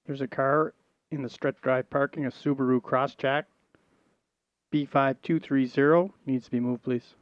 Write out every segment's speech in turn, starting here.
There's a car in the stretch drive parking, a Subaru Crosstrek B5230. Needs to be moved, please.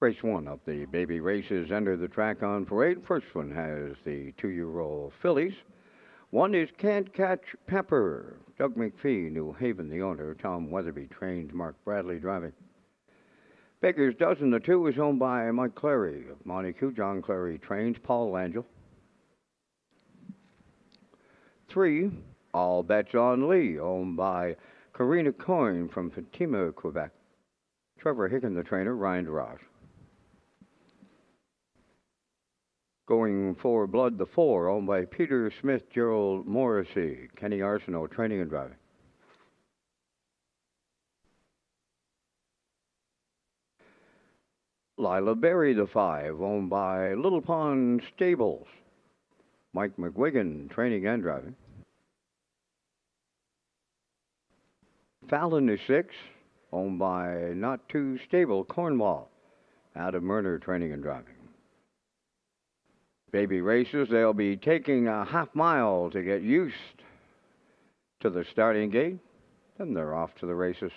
Race one of the baby races enter the track on parade. First one has the 2-year-old fillies. One is Can't Catch Pepper. Doug McPhee, New Haven, the owner. Tom Weatherby trains. Mark Bradley driving. Baker's Dozen, the 2, is owned by Mike Clary of Montague. John Clary trains. Paul Angel. 3, All Bets on Lee, owned by Karina Coyne from Fatima, Quebec. Trevor Hicken, the trainer. Ryan DeRoche. Going for Blood, the 4, owned by Peter Smith, Gerald Morrissey. Kenny Arsenault training and driving. Lila Berry, the 5, owned by Little Pond Stables. Mike McGuigan, training and driving. Fallon, the 6, owned by Not Too Stable Cornwall. Adam Murner, training and driving. Baby races, they'll be taking a half mile to get used to the starting gate. Then they're off to the races.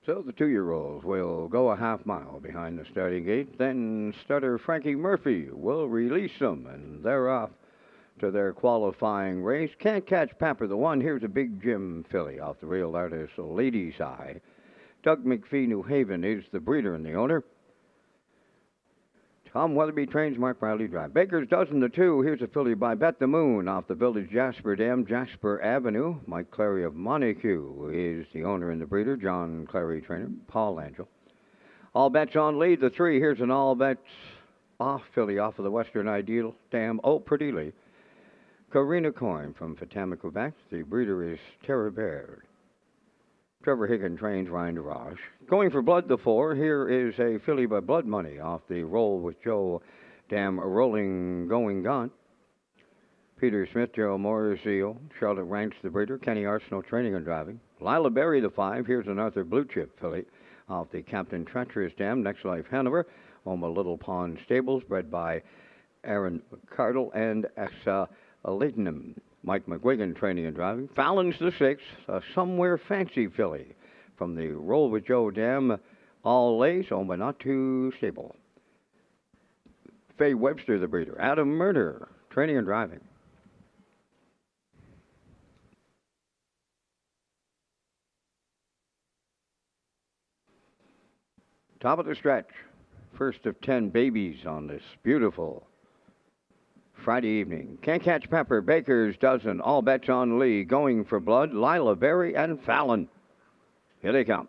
So the 2-year-olds will go a half mile behind the starting gate. Then starter Frankie Murphy will release them, and they're off to their qualifying race. Can't Catch Pepper, the 1. Here's a Big Jim filly off the Real Artist Ladies' Eye. Doug McPhee, New Haven, is the breeder and the owner. Tom Weatherby trains. Mark Bradley drive. Baker's Dozen, the 2. Here's a filly by Bet the Moon off the Village Jasper Dam, Jasper Avenue. Mike Clary of Montague is the owner and the breeder. John Clary trainer. Paul Angel. All Bets on Lead, the 3. Here's an All Bets off filly off of the Western Ideal Dam. Oh, prettily. Karina Coyne from Fatima, Quebec. The breeder is Tara Baird. Trevor Hicken trains. Ryan DeRoche. Going for Blood, the 4. Here is a filly by Blood Money off the Roll with Joe Dam, Rolling Going Gone. Peter Smith, Gerald Morrissey, Charlotte Ranks, the breeder. Kenny Arsenault training and driving. Lila Berry, the 5. Here's an Arthur Blue Chip filly off the Captain Treacherous Dam, Next Life Hanover. Home of Little Pond Stables, bred by Aaron McCardle and Asa Latenham. Mike McGuigan training and driving. Fallon's the 6, a Somewhere Fancy filly from the Roll with Joe Dam, All lace, owned but not too stable. Faye Webster, the breeder. Adam Murder, training and driving. Top of the stretch. First of 10 babies on this beautiful Friday evening. Can't Catch Pepper, Baker's Dozen, All Bets on Lee, Going for Blood, Lila Berry, and Fallon. Here they come.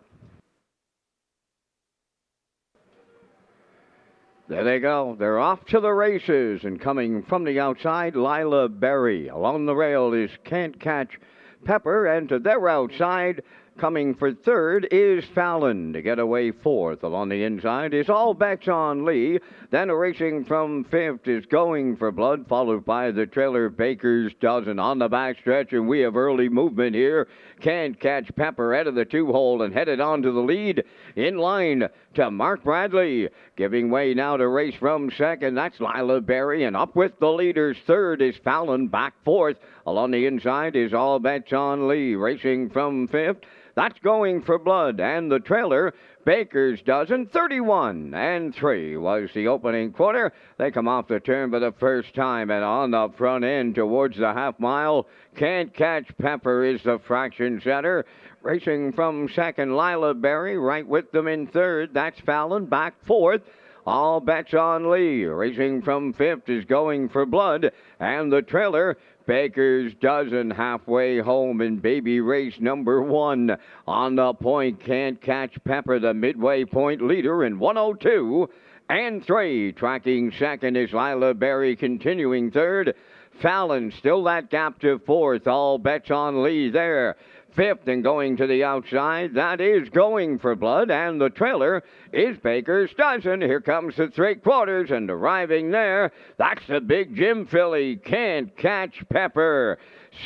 There they go. They're off to the races. And coming from the outside, Lila Berry. Along the rail is Can't Catch Pepper. And to their outside, coming for third, is Fallon. To get away fourth along the inside is All Bets on Lee. Then racing from fifth is Going for Blood, followed by the trailer Baker's Dozen on the backstretch. And we have early movement here. Can't Catch Pepper out of the two-hole and headed on to the lead. In line to Mark Bradley. Giving way now to race from second. That's Lila Berry. And up with the leaders. Third is Fallon. Back fourth. Along the inside is All Bets on Lee. Racing from fifth. That's Going for Blood. And the trailer, Baker's Dozen, 31 and 3 was the opening quarter. They come off the turn for the first time, and on the front end towards the half mile, Can't Catch Pepper is the fraction setter. Racing from second, Lila Berry, right with them in third. That's Fallon, back fourth. All Bets on Lee. Racing from fifth is Going for Blood. And the trailer, Baker's Dozen, halfway home in baby race number one. On the point, Can't Catch Pepper, the midway point leader in 102 and 3. Tracking second is Lila Berry, continuing third. Fallon, still that gap to fourth. All Bets on Lee there. Fifth and going to the outside, that is Going for Blood, and the trailer is Baker's Dozen. Here comes the three quarters, and arriving there, that's the big Jim filly, Can't Catch Pepper.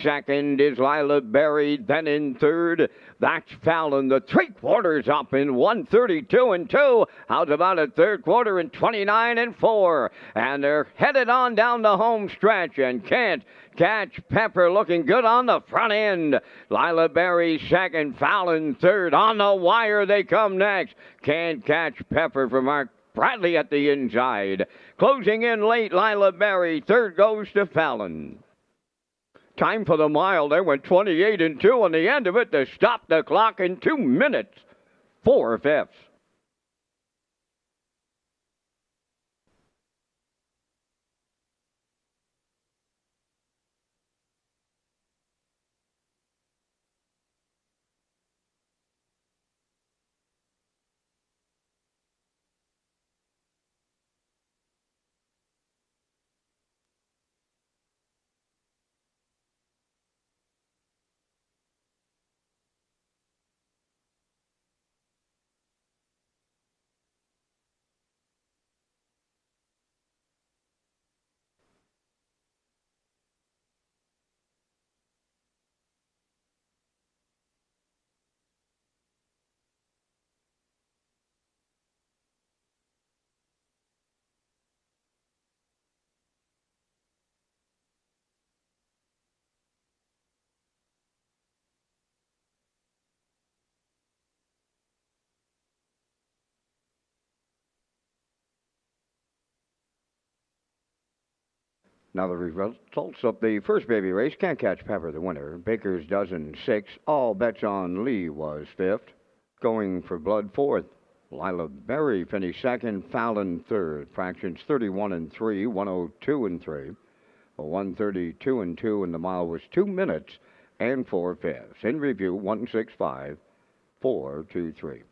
Second is Lila Berry, then in third, that's Fallon. The three quarters up in 132 and 2. How's about a third quarter in 29 and 4? And they're headed on down the home stretch, and Can't Catch Pepper looking good on the front end. Lila Berry second, Fallon third. On the wire they come next. Can't Catch Pepper for Mark Bradley at the inside. Closing in late, Lila Berry. Third goes to Fallon. Time for the mile. They went 28 and 2 on the end of it to stop the clock in 2 minutes. 4/5. Now the results of the first baby race. Can't Catch Pepper, the winner. Baker's Dozen, 6. All Bets on Lee was 5th. Going for Blood, 4th. Lila Berry finished 2nd. Fallon, 3rd. Fractions 31 and 3, 102 and 3. 132 and 2, and the mile was 2 minutes and 4/5. In review, 165, 423.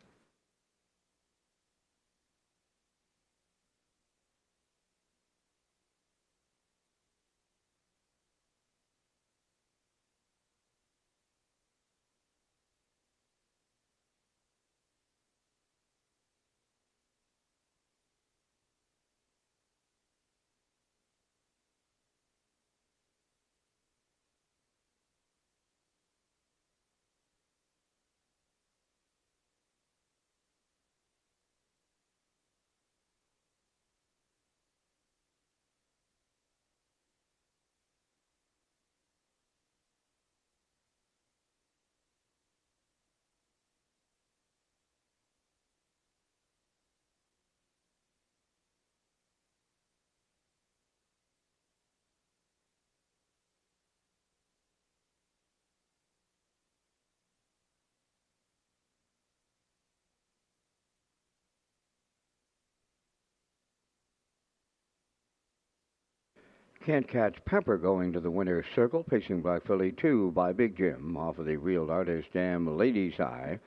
Can't Catch Pepper going to the winner's circle, pacing Black Filly 2 by Big Jim off of the Real Artist Dam Lady's Eye.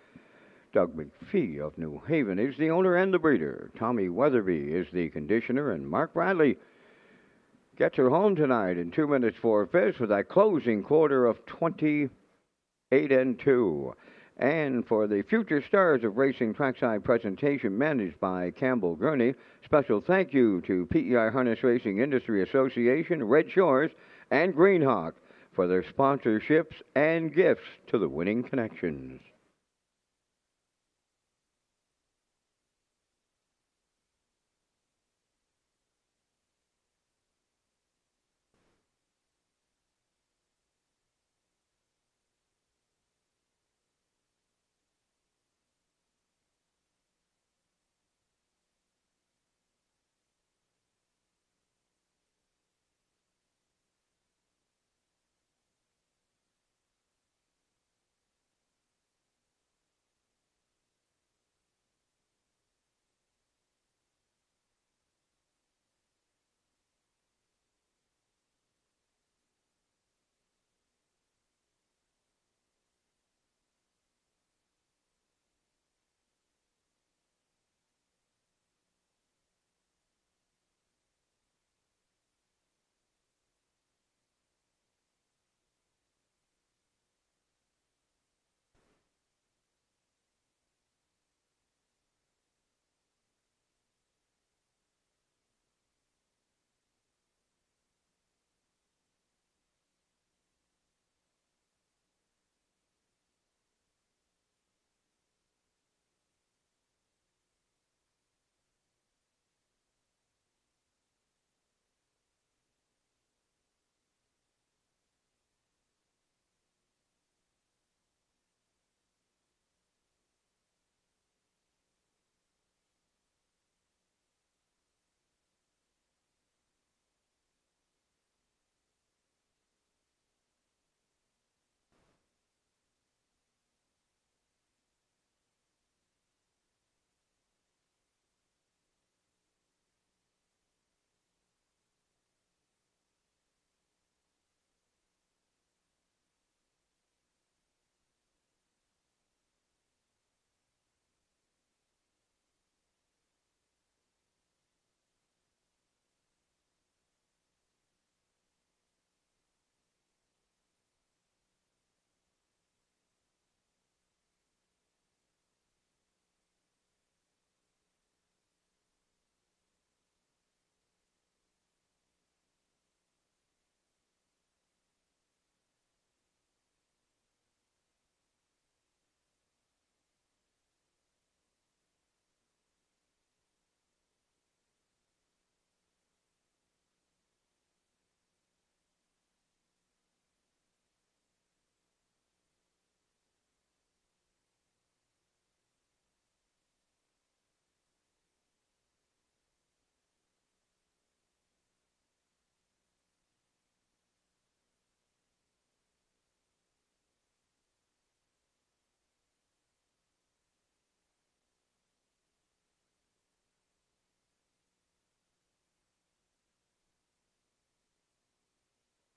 Doug McPhee of New Haven is the owner and the breeder. Tommy Weatherby is the conditioner, and Mark Bradley gets her home tonight in 2 minutes 4 fifths with that closing quarter of 28-2. And for the future stars of racing trackside presentation managed by Campbell Gurney, special thank you to PEI Harness Racing Industry Association, Red Shores, and Greenhawk for their sponsorships and gifts to the winning connections.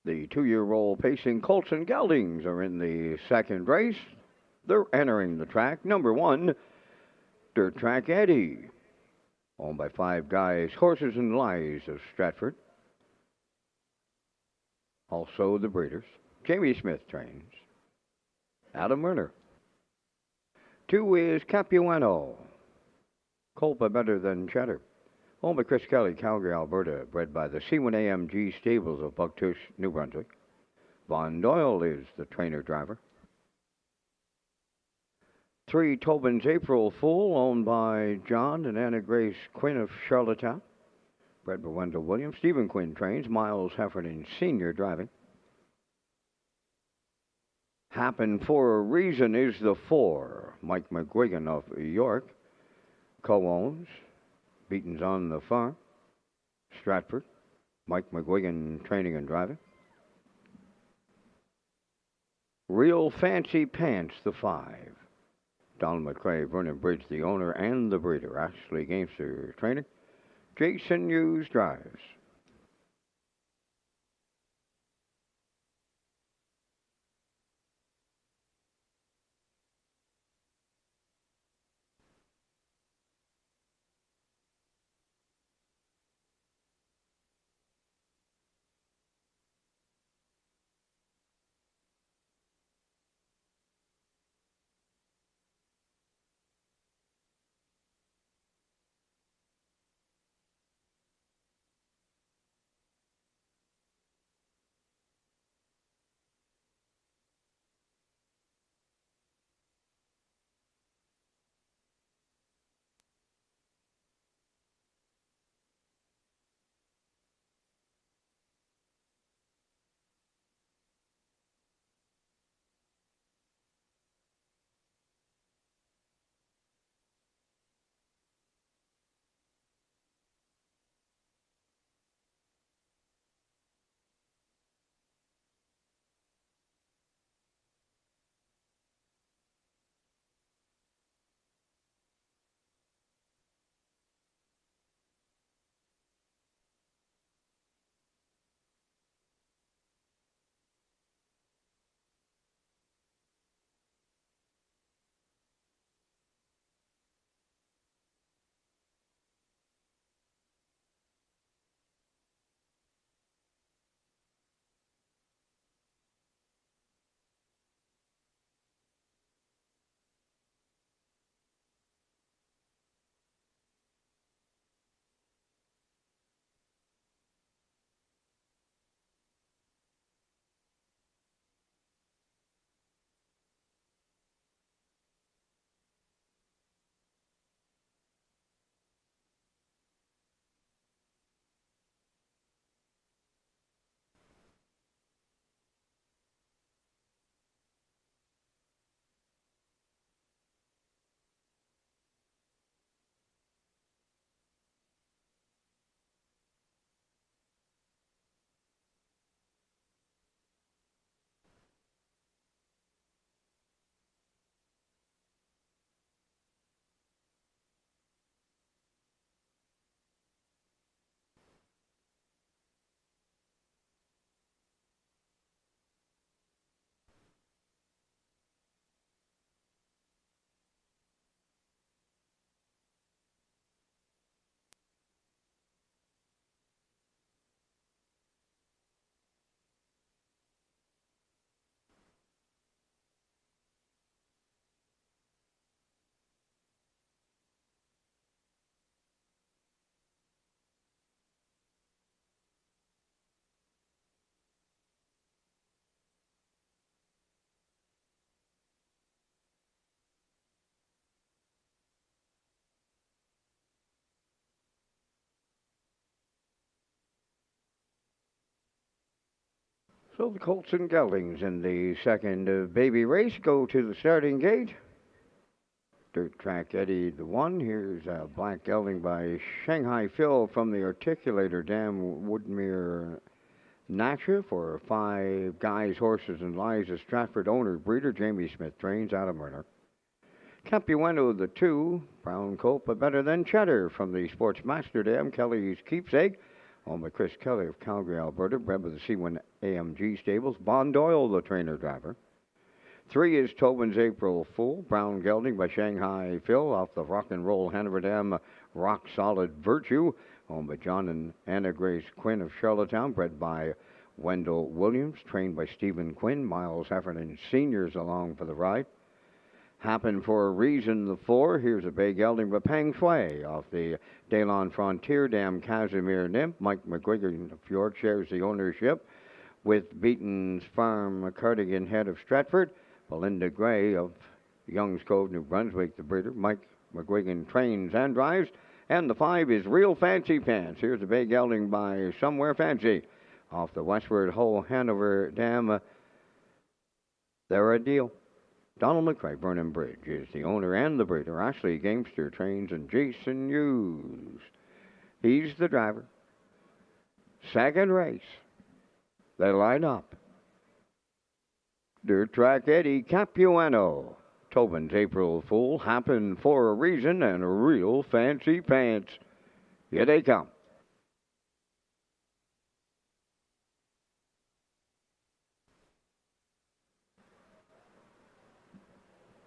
The two-year-old pacing Colts and Geldings are in the second race. They're entering the track. Number 1, Dirt Track Eddie, owned by Five Guys Horses and Lies of Stratford. Also the breeders. Jamie Smith trains. Adam Werner. 2 is Capuano, colt by Better Than Cheddar, owned by Chris Kelly, Calgary, Alberta, bred by the C1AMG stables of Bucktouche, New Brunswick. Von Doyle is the trainer-driver. 3, Tobin's April Fool, owned by John and Anna Grace Quinn of Charlottetown, bred by Wendell Williams. Stephen Quinn trains. Miles Heffernan Sr. driving. Happen for a Reason is the 4, Mike McGuigan of York, co-owns. Beaton's on the farm, Stratford. Mike McGuigan training and driving. Real Fancy Pants, the 5. Donald McCrae, Vernon Bridge, the owner and the breeder. Ashley Gamester training. Jason Hughes drives. So the Colts and Geldings in the second baby race go to the starting gate. Dirt Track Eddie the one. Here's Black Gelding by Shanghai Phil from the Articulator Dam Woodmere Natra for Five Guys, Horses, and Lies. A Stratford owner breeder Jamie Smith trains out of Murner. Capuano the two. Brown colt but better than Cheddar from the Sportsmaster Dam. Kelly's Keepsake. Owned by Chris Kelly of Calgary, Alberta. Bred with the C1 AMG stables. Bond Doyle the trainer driver. 3 is Tobin's April Fool. Brown Gelding by Shanghai Phil off the Rock and Roll Hanover Dam Rock Solid Virtue. Owned by John and Anna Grace Quinn of Charlottetown. Bred by Wendell Williams. Trained by Stephen Quinn. Miles Heffernan Seniors along for the ride. Happen for a Reason the 4. Here's a Bay Gelding by Peng Shui off the Daylon Frontier Dam Casimir Nymph. Mike McGuigan of York shares the ownership with Beaton's Farm Cardigan Head of Stratford. Belinda Gray of Youngs Cove, New Brunswick, the breeder. Mike McGuigan trains and drives. And the 5 is Real Fancy Pants. Here's a Bay Gelding by Somewhere Fancy off the Westward Ho Hanover Dam. They're a deal. Donald McRae, Vernon Bridge, is the owner and the breeder. Ashley Gamester trains, and Jason Hughes, he's the driver. Second race. They line up. Dirt Track Eddie Capuano. Tobin's April Fool. Happen for a Reason and Real Fancy Pants. Here they come.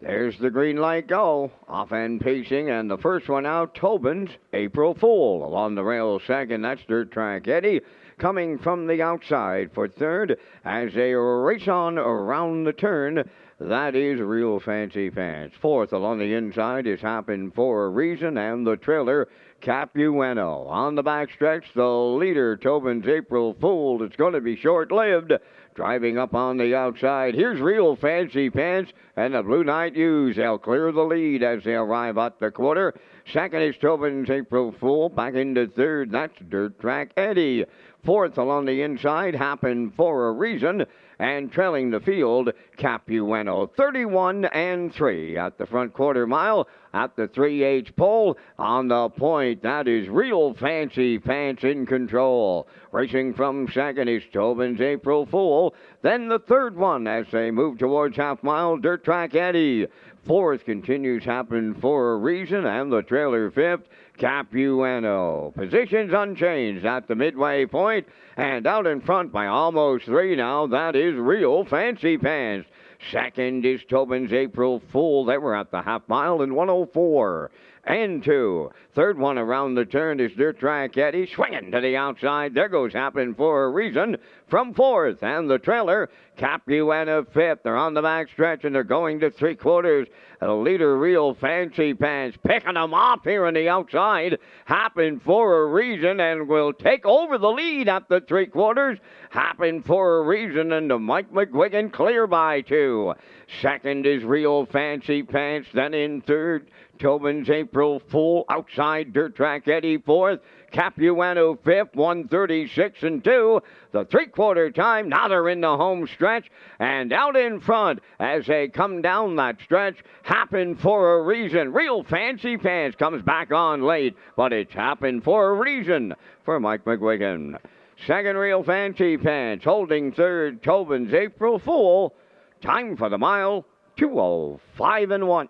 There's the green light go. Off end pacing, and the first one out, Tobin's April Fool. Along the rail second, that's Dirt Track Eddie. Coming from the outside for third as they race on around the turn. That is Real Fancy Pants. Fourth along the inside is Happen for a Reason, and the trailer Capuano. On the backstretch, the leader, Tobin's April Fool. It's going to be short-lived. Driving up on the outside, here's Real Fancy Pants and the Blue Knight Hughes. They'll clear the lead as they arrive at the quarter. Second is Tobin's April Fool. Back into third, that's Dirt Track Eddie. Fourth along the inside, Happen for a Reason. And trailing the field, Capuano. 31-3 at the front quarter mile. At the 3H pole, on the point, that is Real Fancy Pants in control. Racing from second is Tobin's April Fool. Then the third one as they move towards half mile, Dirt Track Eddie. Fourth continues Happen for a Reason, and the trailer fifth, Capuano. Positions unchanged at the midway point, and out in front by almost 3 now, that is Real Fancy Pants. Second is Tobin's April Fool. They were at the half mile in 104 and 2. Third one around the turn is Dirt Track Eddie. Swinging to the outside. There goes Happen for a Reason from fourth. And the trailer, Capuano fifth. They're on the back stretch and they're going to 3/4. The leader, Real Fancy Pants, picking them off here on the outside. Happen for a Reason and will take over the lead at the 3/4. Happen for a Reason, and to Mike McGuigan clear by 2. Second is Real Fancy Pants. Then in third, Tobin's April Fool. Outside, Dirt Track Eddie fourth. Capuano fifth, 136 and 2. The 3/4 time, now they're in the home stretch. And out in front, as they come down that stretch, Happen for a Reason. Real Fancy Pants comes back on late, but it's Happen for a Reason for Mike McGuigan. Second, Real Fancy Pants. Holding third, Tobin's April Fool. Time for the mile, 2:05 and 1.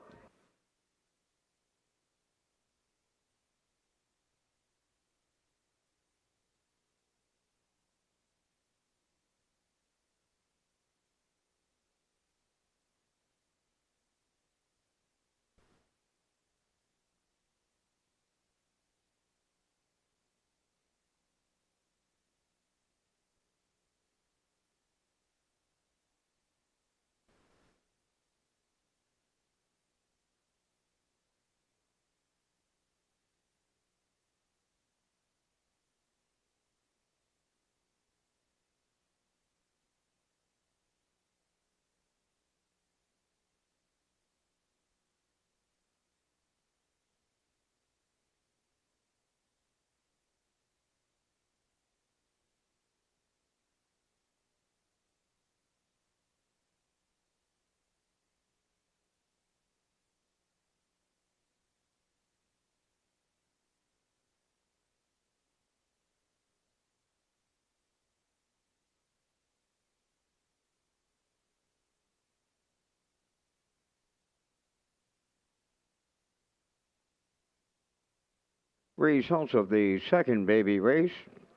Results of the second baby race: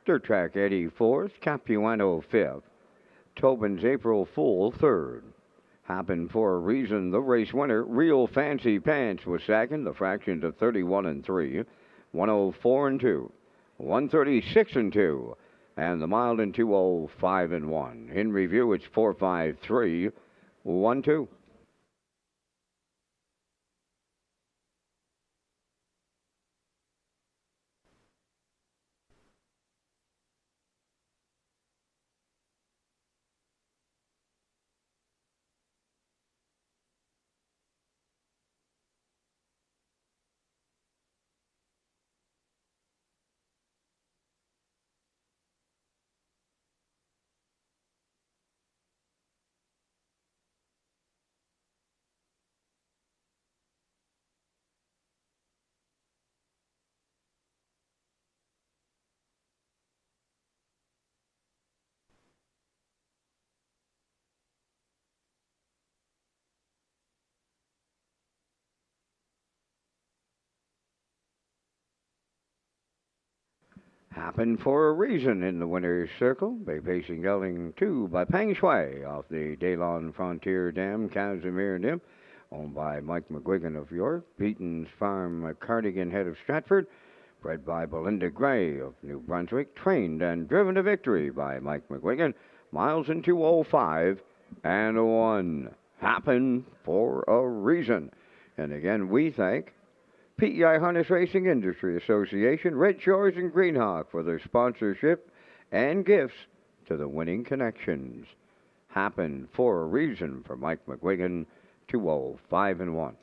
Dirt Track Eddie 4th, Capuano 5th, Tobin's April Fool 3rd. Happened for a reason. The race winner, Real Fancy Pants, was second. The fractions of 31 and 3, 104 and 2, 136 and 2, and the mild and 205 and 1. In review, it's 453 1 2. Happened for a reason in the winner's circle. Bay Pacing Gelding 2 by Peng Shui off the Daylon Frontier Dam, Casimir Dim, owned by Mike McGuigan of York. Beaton's Farm Cardigan Head of Stratford, bred by Belinda Gray of New Brunswick. Trained and driven to victory by Mike McGuigan. Miles in 205 and a 1. Happened for a reason. And again, we thank PEI Harness Racing Industry Association, Red Shores, and Greenhawk for their sponsorship and gifts to the winning connections. Happened for a reason for Mike McGuigan, 205 and 1.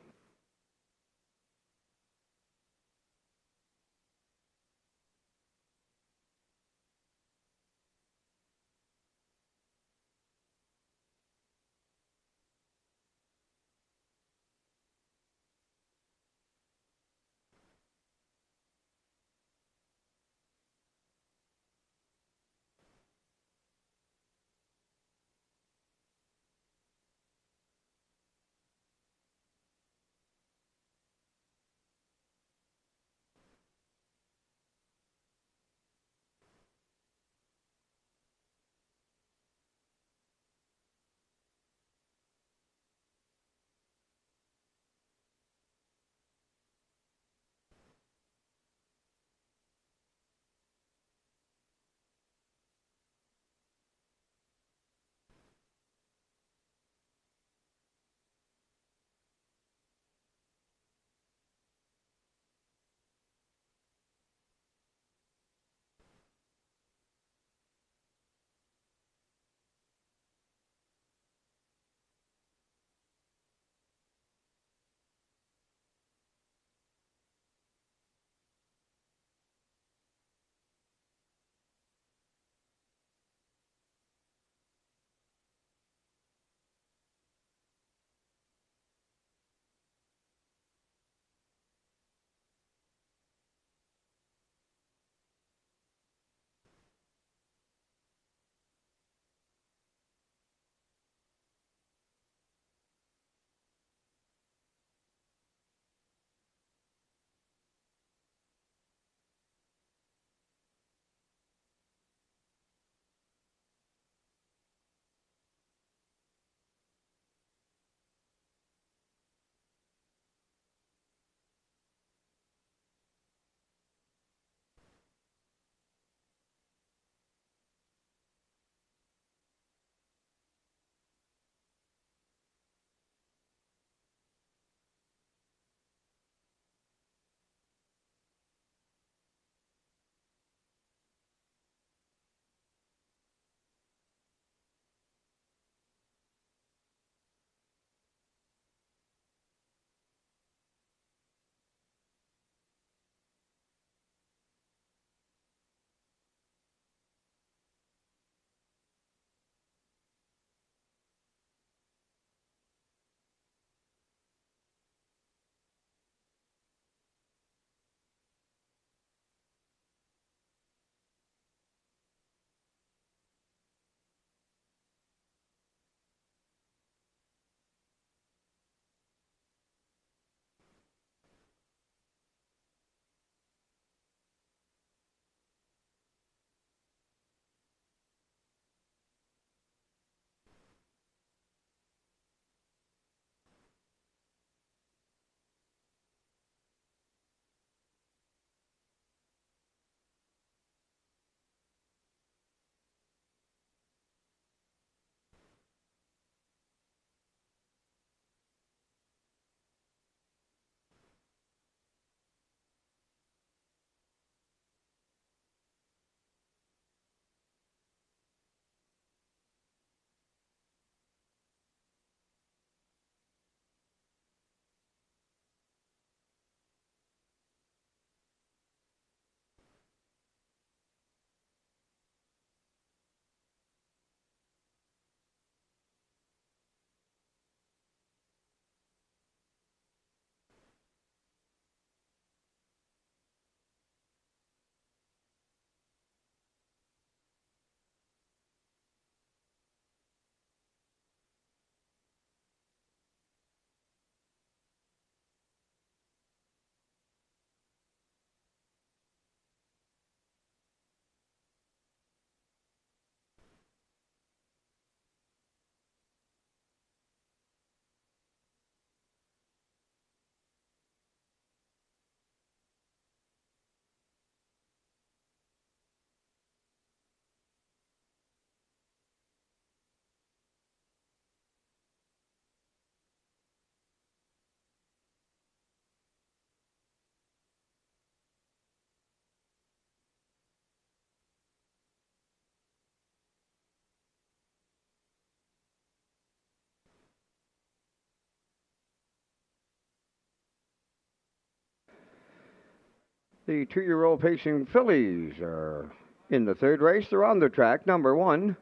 The 2-year-old pacing fillies are in the third race. They're on the track. Number 1,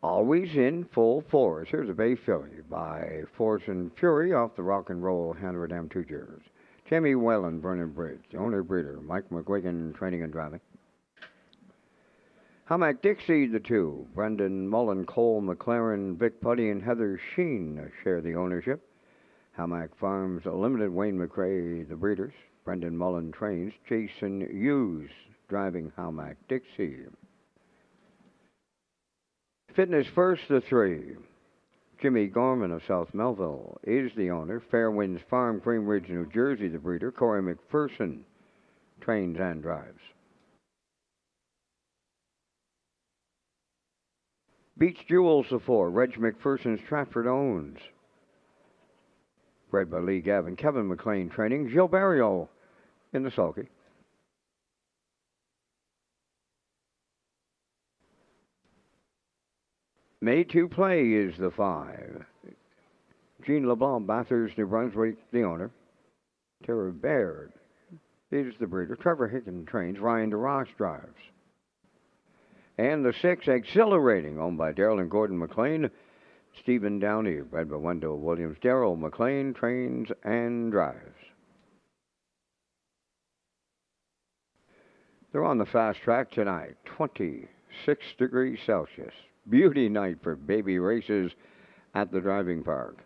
Always in Full Force. Here's a bay filly by Force and Fury off the Rock and Roll Hanover Dam 2 years. Jamie Whelan, Vernon Bridge. The owner breeder, Mike McGuigan, training and driving. Hamac Dixie, the 2. Brendan Mullen, Cole McLaren, Vic Putty, and Heather Sheen share the ownership. Hamac Farms Limited, Wayne McRae, the breeders. Brendan Mullen trains. Jason Hughes driving Hamac Dixie. Fitness First, the 3. Jimmy Gorman of South Melville is the owner. Fairwinds Farm, Green Ridge, New Jersey, the breeder. Corey McPherson trains and drives. Beach Jewels, the 4. Reg McPherson Stratford owns. Bred by Lee Gavin. Kevin McLean training. Gilles Barrio in the sulky. Made to Play is the 5. Jean LeBlanc, Bathurst, New Brunswick, the owner. Tara Baird is the breeder. Trevor Hicken trains. Ryan DeRoss drives. And the 6, Exhilarating, owned by Daryl and Gordon McLean. Stephen Downey, bred by Wendell Williams. Daryl McLean trains and drives. They're on the fast track tonight. 26 degrees Celsius. Beauty night for baby races at the driving park.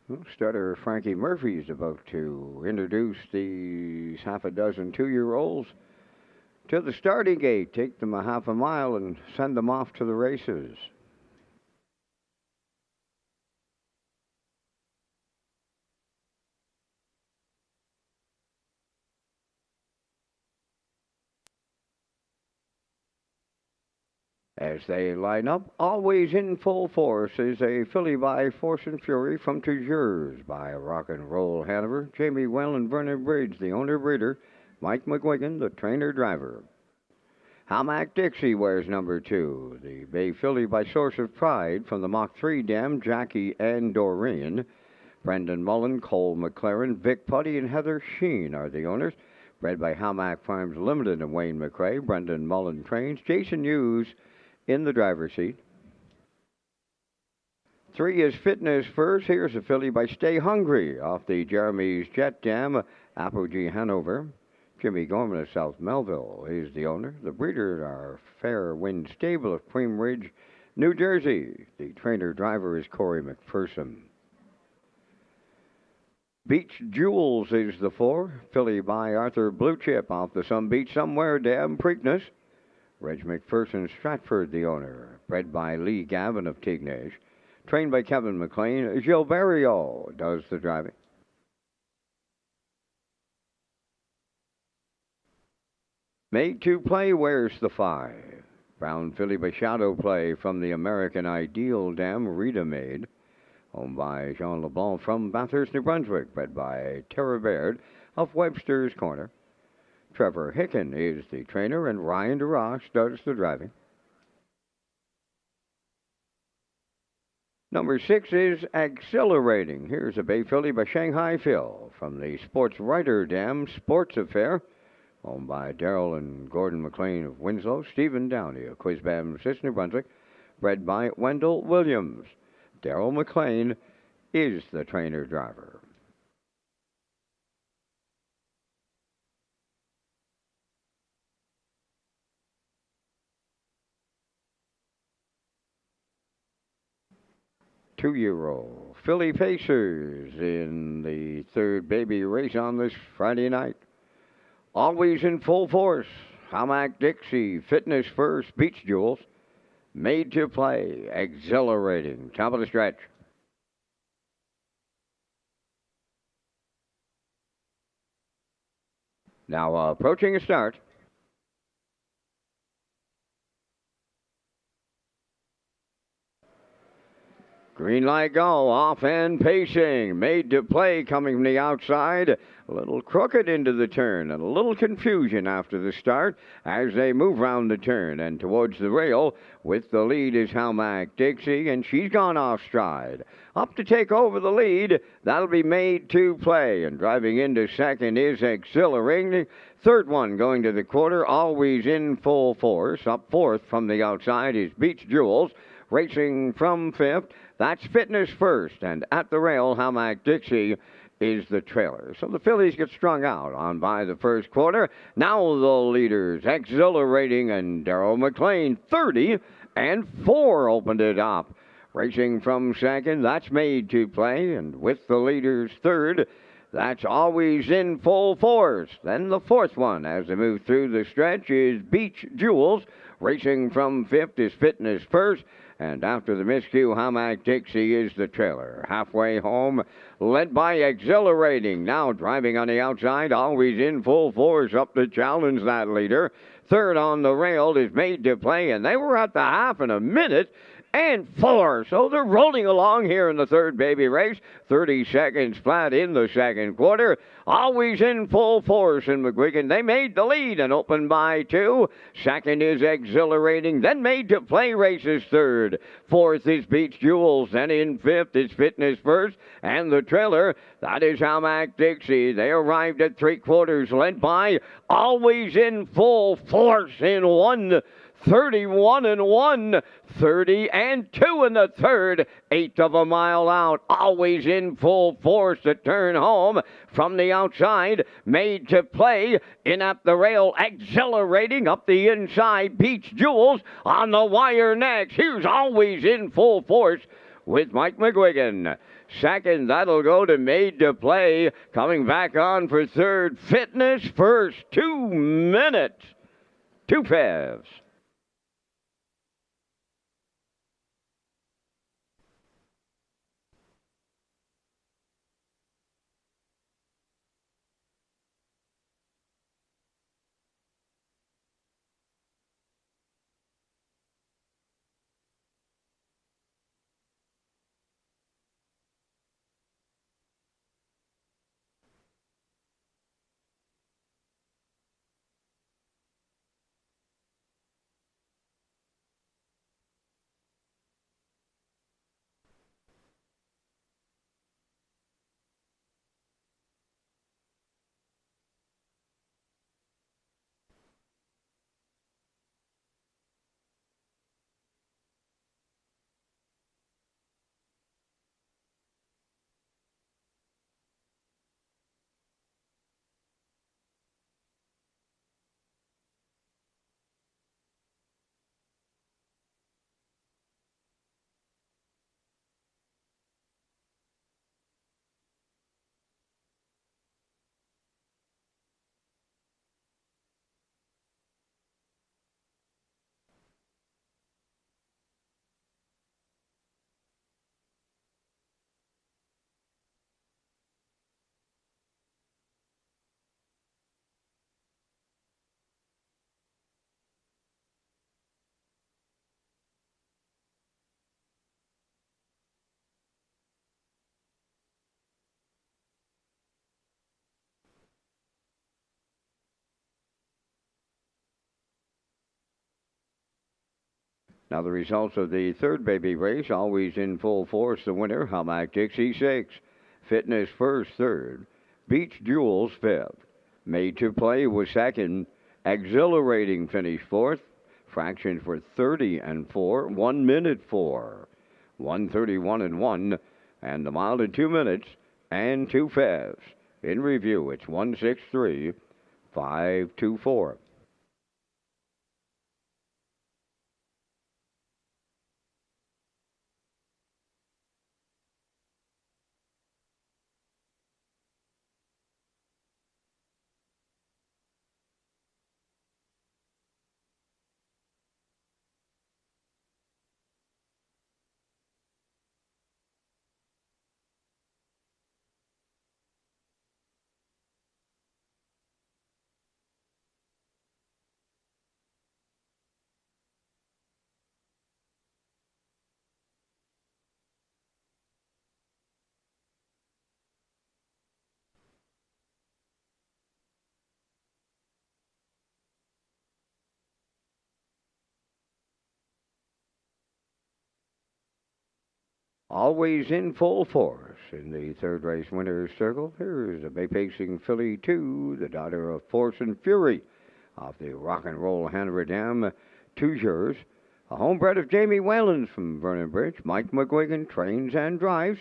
Well, starter Frankie Murphy is about to introduce these half a dozen 2-year-olds to the starting gate, take them a half a mile, and send them off to the races. As they line up, Always in Full Force is a filly by Force and Fury from Tougeurs by Rock and Roll Hanover. Jamie Well and Vernon Bridge, the owner breeder. Mike McGuigan, the trainer driver. Hamac Dixie wears number 2. The bay filly by Source of Pride from the Mach 3 dam, Jackie and Doreen. Brendan Mullen, Cole McLaren, Vic Putty, and Heather Sheen are the owners. Bred by Hamac Farms Limited and Wayne McRae. Brendan Mullen trains. Jason Hughes in the driver's seat. 3 is Fitness First. Here's a filly by Stay Hungry off the Jeremy's Jet Dam, Apogee Hanover. Jimmy Gorman of South Melville is the owner. The breeders are Fair Wind Stable of Cream Ridge, New Jersey. The trainer-driver is Corey McPherson. Beach Jewels is the 4. Filly by Arthur Blue Chip off the Some Beach Somewhere Dam, Preakness. Reg McPherson Stratford, the owner. Bred by Lee Gavin of Tignish. Trained by Kevin McLean. Gilberto does the driving. Made to Play wears the 5. Brown filly by Shadow Play from the American Ideal Dam, Rita Maid. Owned by Jean LeBlanc from Bathurst, New Brunswick. Bred by Tara Baird of Webster's Corner. Trevor Hicken is the trainer, and Ryan DeRoche does the driving. Number 6 is Exhilarating. Here's a bay filly by Shanghai Phil from the Sports Writer Dam Sports Affair. Owned by Darrell and Gordon McLean of Winslow. Stephen Downey of Quizbam, New Brunswick. Bred by Wendell Williams. Darrell McLean is the trainer-driver. Two-year-old Philly Pacers in the third baby race on this Friday night. Always in full force. Hamac Dixie, Fitness First, Beach Jewels. Made to Play, Exhilarating. Top of the stretch. Now approaching a start. Green light go, off and pacing. Made to Play coming from the outside. A little crooked into the turn and a little confusion after the start as they move round the turn and towards the rail. With the lead is Hamac Dixie, and she's gone off stride. Up to take over the lead, that'll be Made to Play. And driving into second is Exhilarating. Third one going to the quarter, always in full force. Up fourth from the outside is Beach Jewels. Racing from fifth, that's Fitness First, and at the rail, Hamac Dixie is the trailer. So the fillies get strung out on by the first quarter. Now the leaders, Exhilarating and Darrell McLean, 30 and 4 opened it up. Racing from second, that's Made to Play, and with the leaders third, that's Always in Full Force. Then the fourth one, as they move through the stretch, is Beach Jewels. Racing from fifth is Fitness First. And after the miscue, Hamac Dixie is the trailer. Halfway home, led by Exhilarating. Now driving on the outside, always in full force up to challenge that leader. Third on the rail is Made to Play, and they were at the half in a minute and 4. So they're rolling along here in the third baby race. 30 seconds flat in the second quarter. Always in full force in McGuigan. They made the lead and opened by 2. Second is Exhilarating. Then Made to Play races third. Fourth is Beach Jewels. Then in fifth is Fitness First. And the trailer, that is Hamac Dixie. They arrived at 3/4 led by Always in Full Force in 1:31 and 1, 30 and 2 in the third, 1/8 of a mile out, Always in Full Force to turn home from the outside. Made to Play in at the rail, Exhilarating up the inside. Beach Jewels on the wire next. Here's Always in Full Force with Mike McGuigan. Second, that'll go to Made to Play. Coming back on for third, Fitness First. 2 minutes, 2 fifths. Now the results of the third baby race, always in full force. The winner, Humac Dixie 6. Fitness First third. Beach Jewels fifth. Made to Play was second. Exhilarating finished fourth. Fractions were 30 and 4. 1 minute 4. 131 and 1. And the mile in 2 minutes and 2 fifths. In review, it's 163, 524. Always in full force in the third race winner's circle. Here's a bay pacing filly 2, the daughter of Force and Fury, off the Rock and Roll Hanover Dam. Two years. A homebred of Jamie Whalens from Vernon Bridge. Mike McGuigan trains and drives.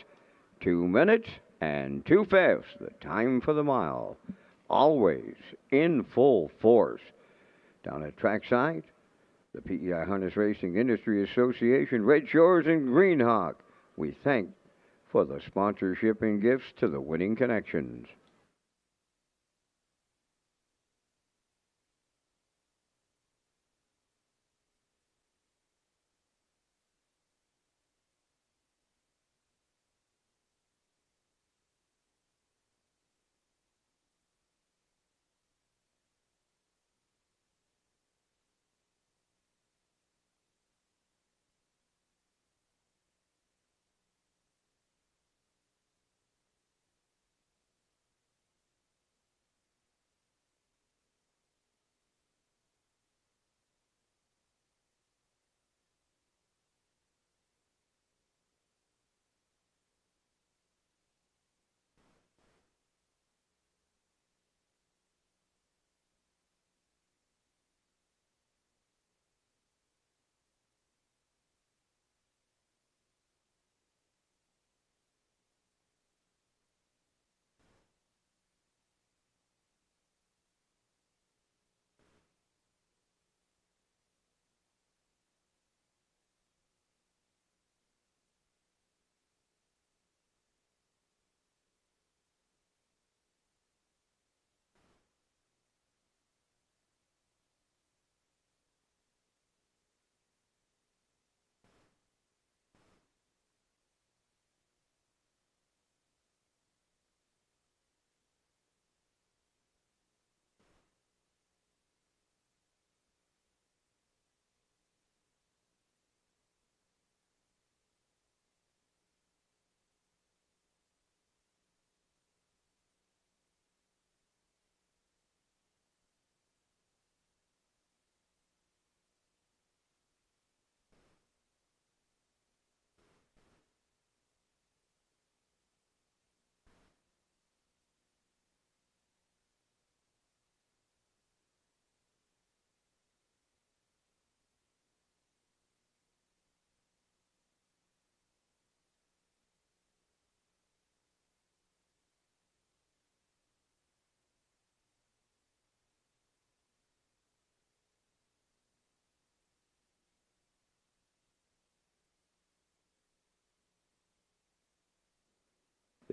2 minutes and 2 fifths. The time for the mile. Always in full force. Down at trackside, the PEI Harness Racing Industry Association, Red Shores and Greenhawk. We thank for the sponsorship and gifts to the winning connections.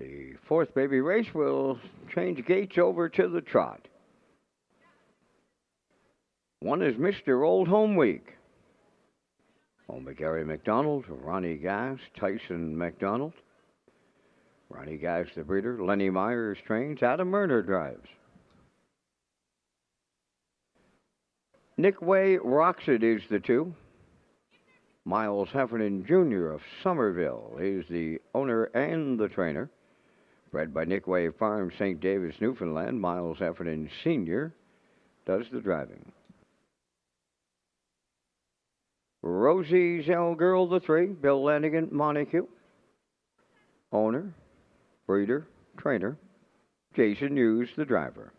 The fourth baby race will change gates over to the trot. One is Mr. Old Home Week. Home by Gary McDonald, Ronnie Gass, Tyson McDonald. Ronnie Gass, the breeder. Lenny Myers trains. Adam Murner drives. Nick Way Rocks It is the 2. Miles Heffernan Jr. of Somerville is the owner and the trainer. Bred by Nick Way Farm, St. Davis, Newfoundland. Miles Heffernan Sr. does the driving. Rosie's L Girl, the 3, Bill Lanigan, Montague. Owner, breeder, trainer, Jason Hughes, the driver.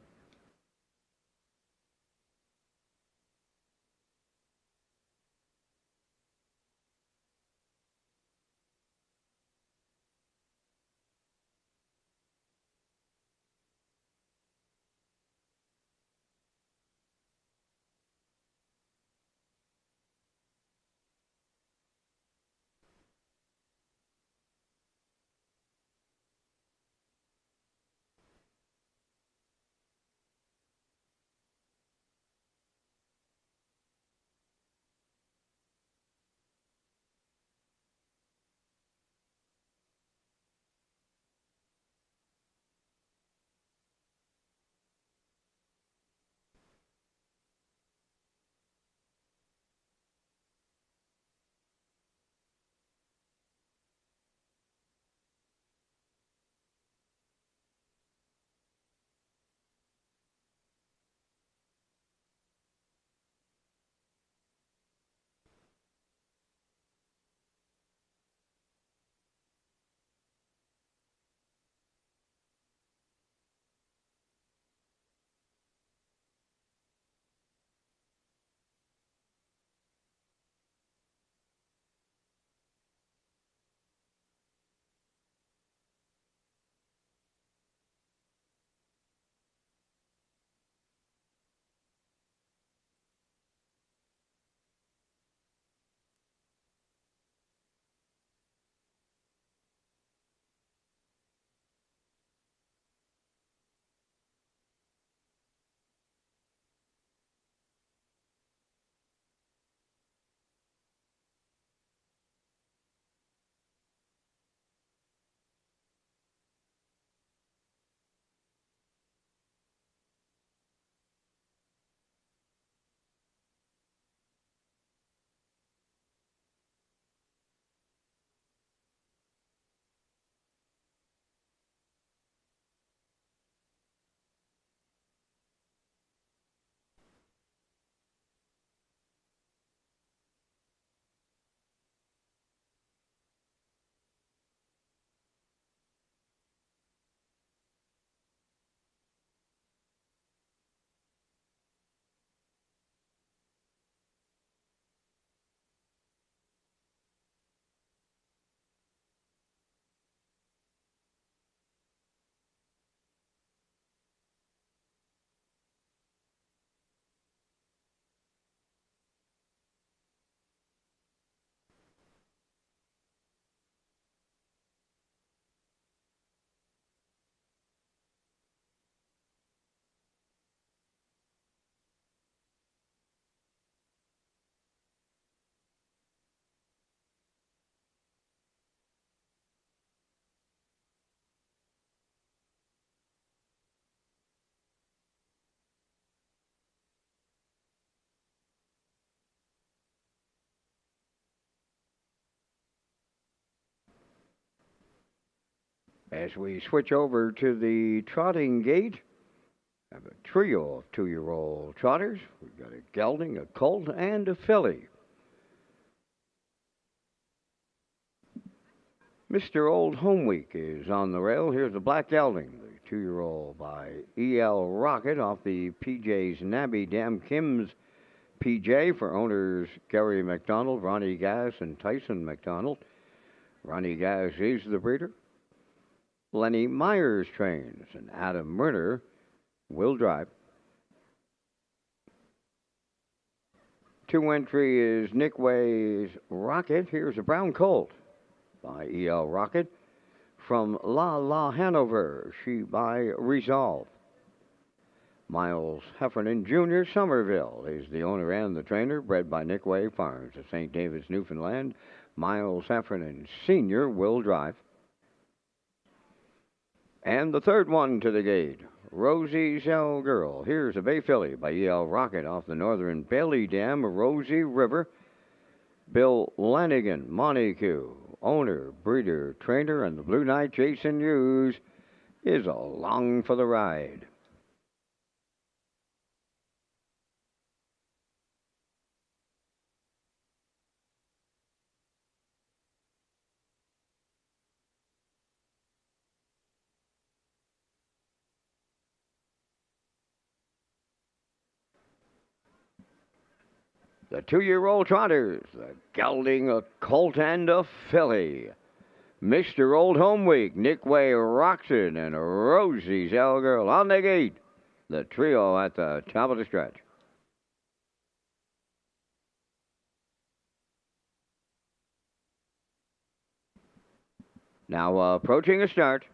As we switch over to the trotting gate, I have a trio of 2-year-old trotters. We've got a gelding, a colt, and a filly. Mr. Old Home Week is on the rail. Here's a black gelding, the 2-year-old by E.L. Rocket off the PJ's Nabby Dam Kim's PJ for owners Gary McDonald, Ronnie Gass, and Tyson McDonald. Ronnie Gass is the breeder. Lenny Myers trains, and Adam Murner will drive. 2 entry is Nick Way's Rocket. Here's a brown colt by E.L. Rocket. From La La Hanover, she by Resolve. Miles Heffernan Jr. Somerville is the owner and the trainer, bred by Nick Way Farms of St. David's, Newfoundland. Miles Heffernan Sr. will drive. And the third one to the gate, Rosie's L Girl. Here's a Bay Filly by E.L. Rocket off the northern Bailey Dam, Rosie River. Bill Lanigan, Montague, owner, breeder, trainer, and the Blue Knight Jason Hughes is along for the ride. The 2-year-old trotters, the gelding, a colt, and a filly. Mr. Old Home Week, Nick Way, Roxon, and Rosie's L Girl on the gate. The trio at the top of the stretch. Now approaching a start.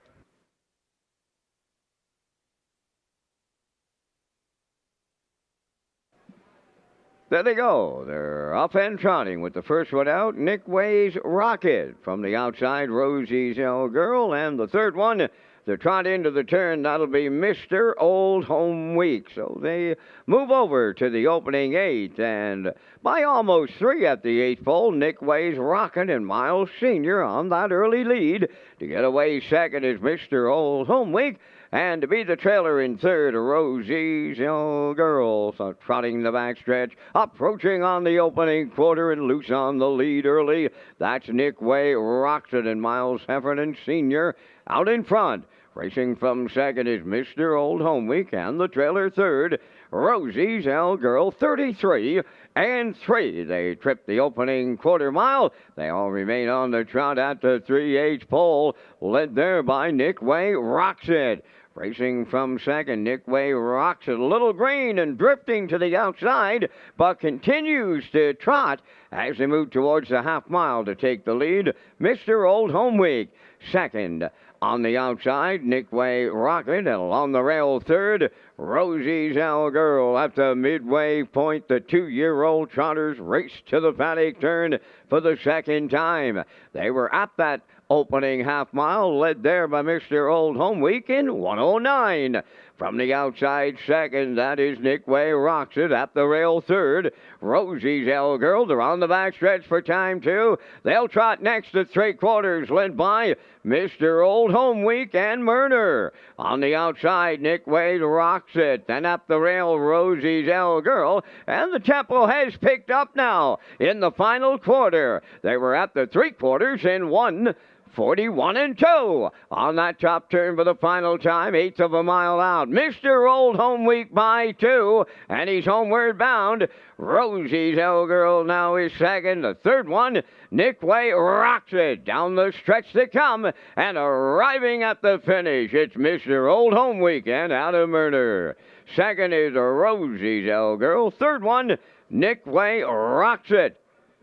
There they go. They're up and trotting with the first one out. Nick Way's Rocket. From the outside, Rosie's L Girl. And the third one, the trot into the turn, that'll be Mr. Old Home Week. So they move over to the opening 8. And by almost 3 at the 8th pole, Nick Way's Rocket and Miles Sr. on that early lead. To get away second is Mr. Old Home Week. And to be the trailer in third, Rosie's Young Girl. So trotting the backstretch, approaching on the opening quarter and loose on the lead early. That's Nick Way, Roxon, and Miles Heffernan Sr. out in front. Racing from second is Mr. Old Home Week, and the trailer third, Rosie's L Girl, 33 and 3. They trip the opening quarter mile. They all remain on the trot at the 3/8 pole, led there by Nick Way, Roxon. Racing from second, Nick Way rocks a little green and drifting to the outside, but continues to trot as they move towards the half mile to take the lead. Mr. Old Home Week, second. On the outside, Nick Way Rocket, and along the rail third, Rosie's L Girl. At the midway point, the 2-year-old trotters race to the paddock turn for the second time. They were at that opening half mile, led there by Mr. Old Home Week in 109. From the outside second, that is Nick Way rocks it. At the rail third, Rosie's L Girl. They're on the backstretch for time two. They'll trot next to 3/4, led by Mr. Old Home Week and Murner. On the outside, Nick Way rocks it. Then up the rail, Rosie's L Girl. And the tempo has picked up now in the final quarter. They were at the 3/4 in 1:41 and 2. On that top turn for the final time, 1/8 of a mile out. Mr. Old Home Week by 2, and he's homeward bound. Rosie's L Girl now is second. The third one, Nick Way rocks it down the stretch to come, and arriving at the finish, it's Mr. Old Home Week and Adam Murner. Second is Rosie's L Girl. Third one, Nick Way rocks it.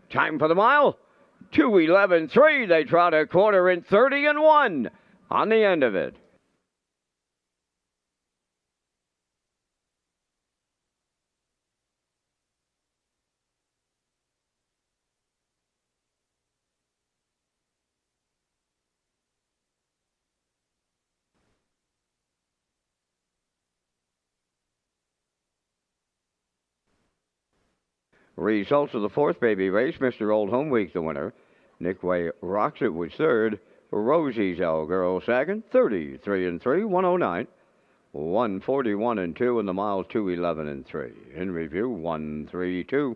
Time for the mile, 2:11.3. They trot a quarter in 30 and 1 on the end of it. Results of the fourth baby race, Mr. Old Home Week the winner. Nick Way rocks it was third. Rosie's L Girl second, 33 and 3, 109. 141 and 2 in the mile, 2:11 and 3. In review, 132.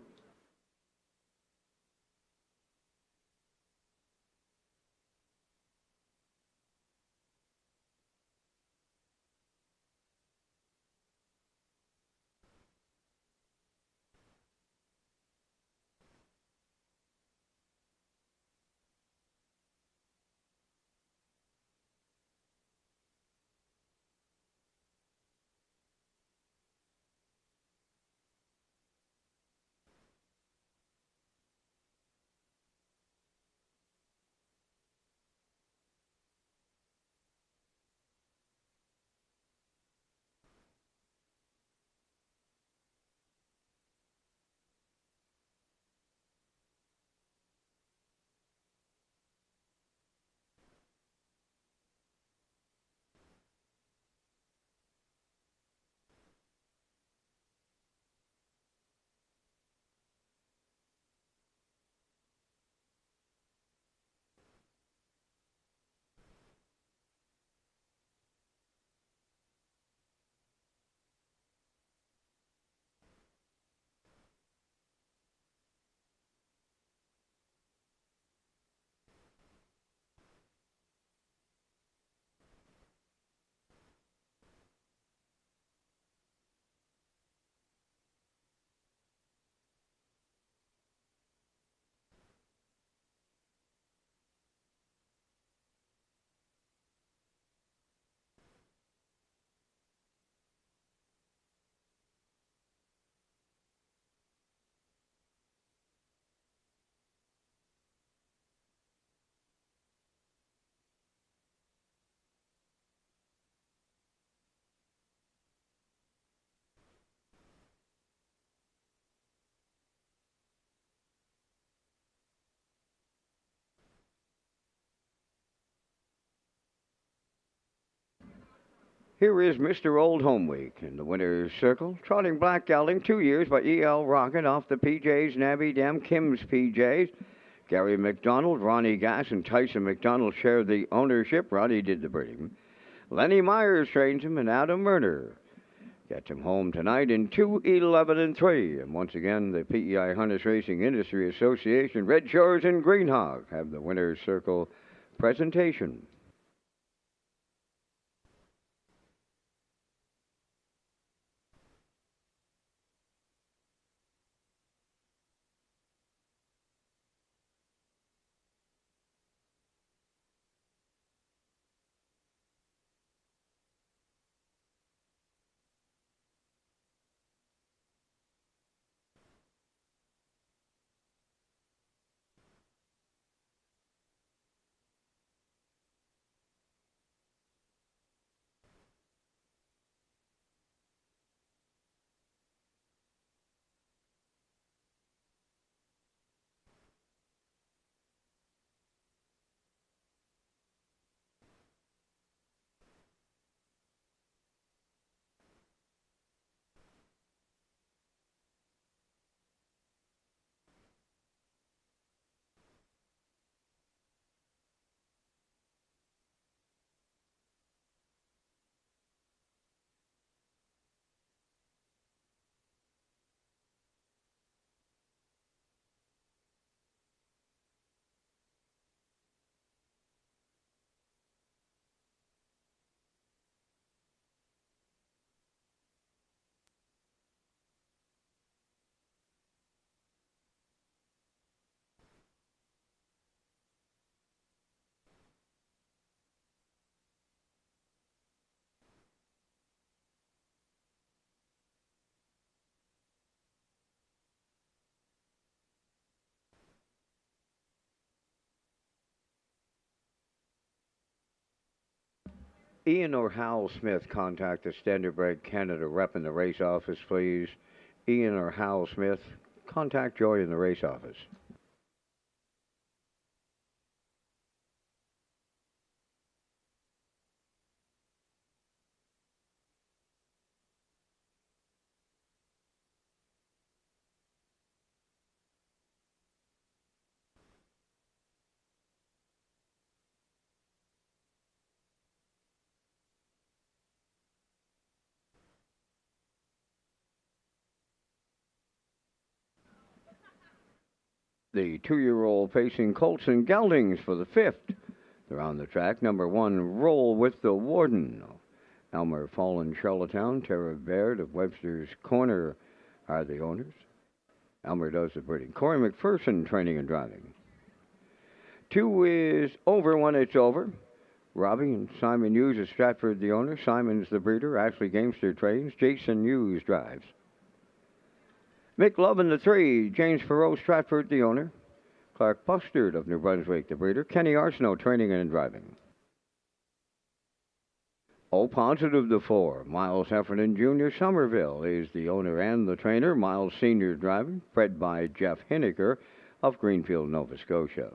Here is Mr. Old Home Week in the winner's circle. Trotting Black Gelding, 2 years by E.L. Rocket off the PJs, Nabby Dam, Kim's PJs. Gary McDonald, Ronnie Gass, and Tyson McDonald share the ownership. Ronnie did the breeding. Lenny Myers trains him, and Adam Murner gets him home tonight in 2:11 and 3. And once again, the PEI Harness Racing Industry Association, Red Shores and Green Hog have the winner's circle presentation. Ian or Hal Smith contact the Standardbred Canada rep in the race office, please. Ian or Hal Smith, contact Joy in the race office. The 2-year-old facing Colts and Geldings for the 5th. They're on the track. Number 1, Roll with the Warden. Elmer Fallen, Charlottetown. Tara Baird of Webster's Corner are the owners. Elmer does the breeding. Corey McPherson training and driving. 2 is Over When It's Over. Robbie and Simon Hughes of Stratford, the owner. Simon's the breeder. Ashley Gamester trains. Jason Hughes drives. Mick Love in the 3. James Perot, Stratford, the owner. Clark Bustard of New Brunswick, the breeder. Kenny Arsenault training and driving. O Positive, the 4. Miles Heffernan Jr. Somerville is the owner and the trainer. Miles Sr. driving. Bred by Jeff Hinniker of Greenfield, Nova Scotia.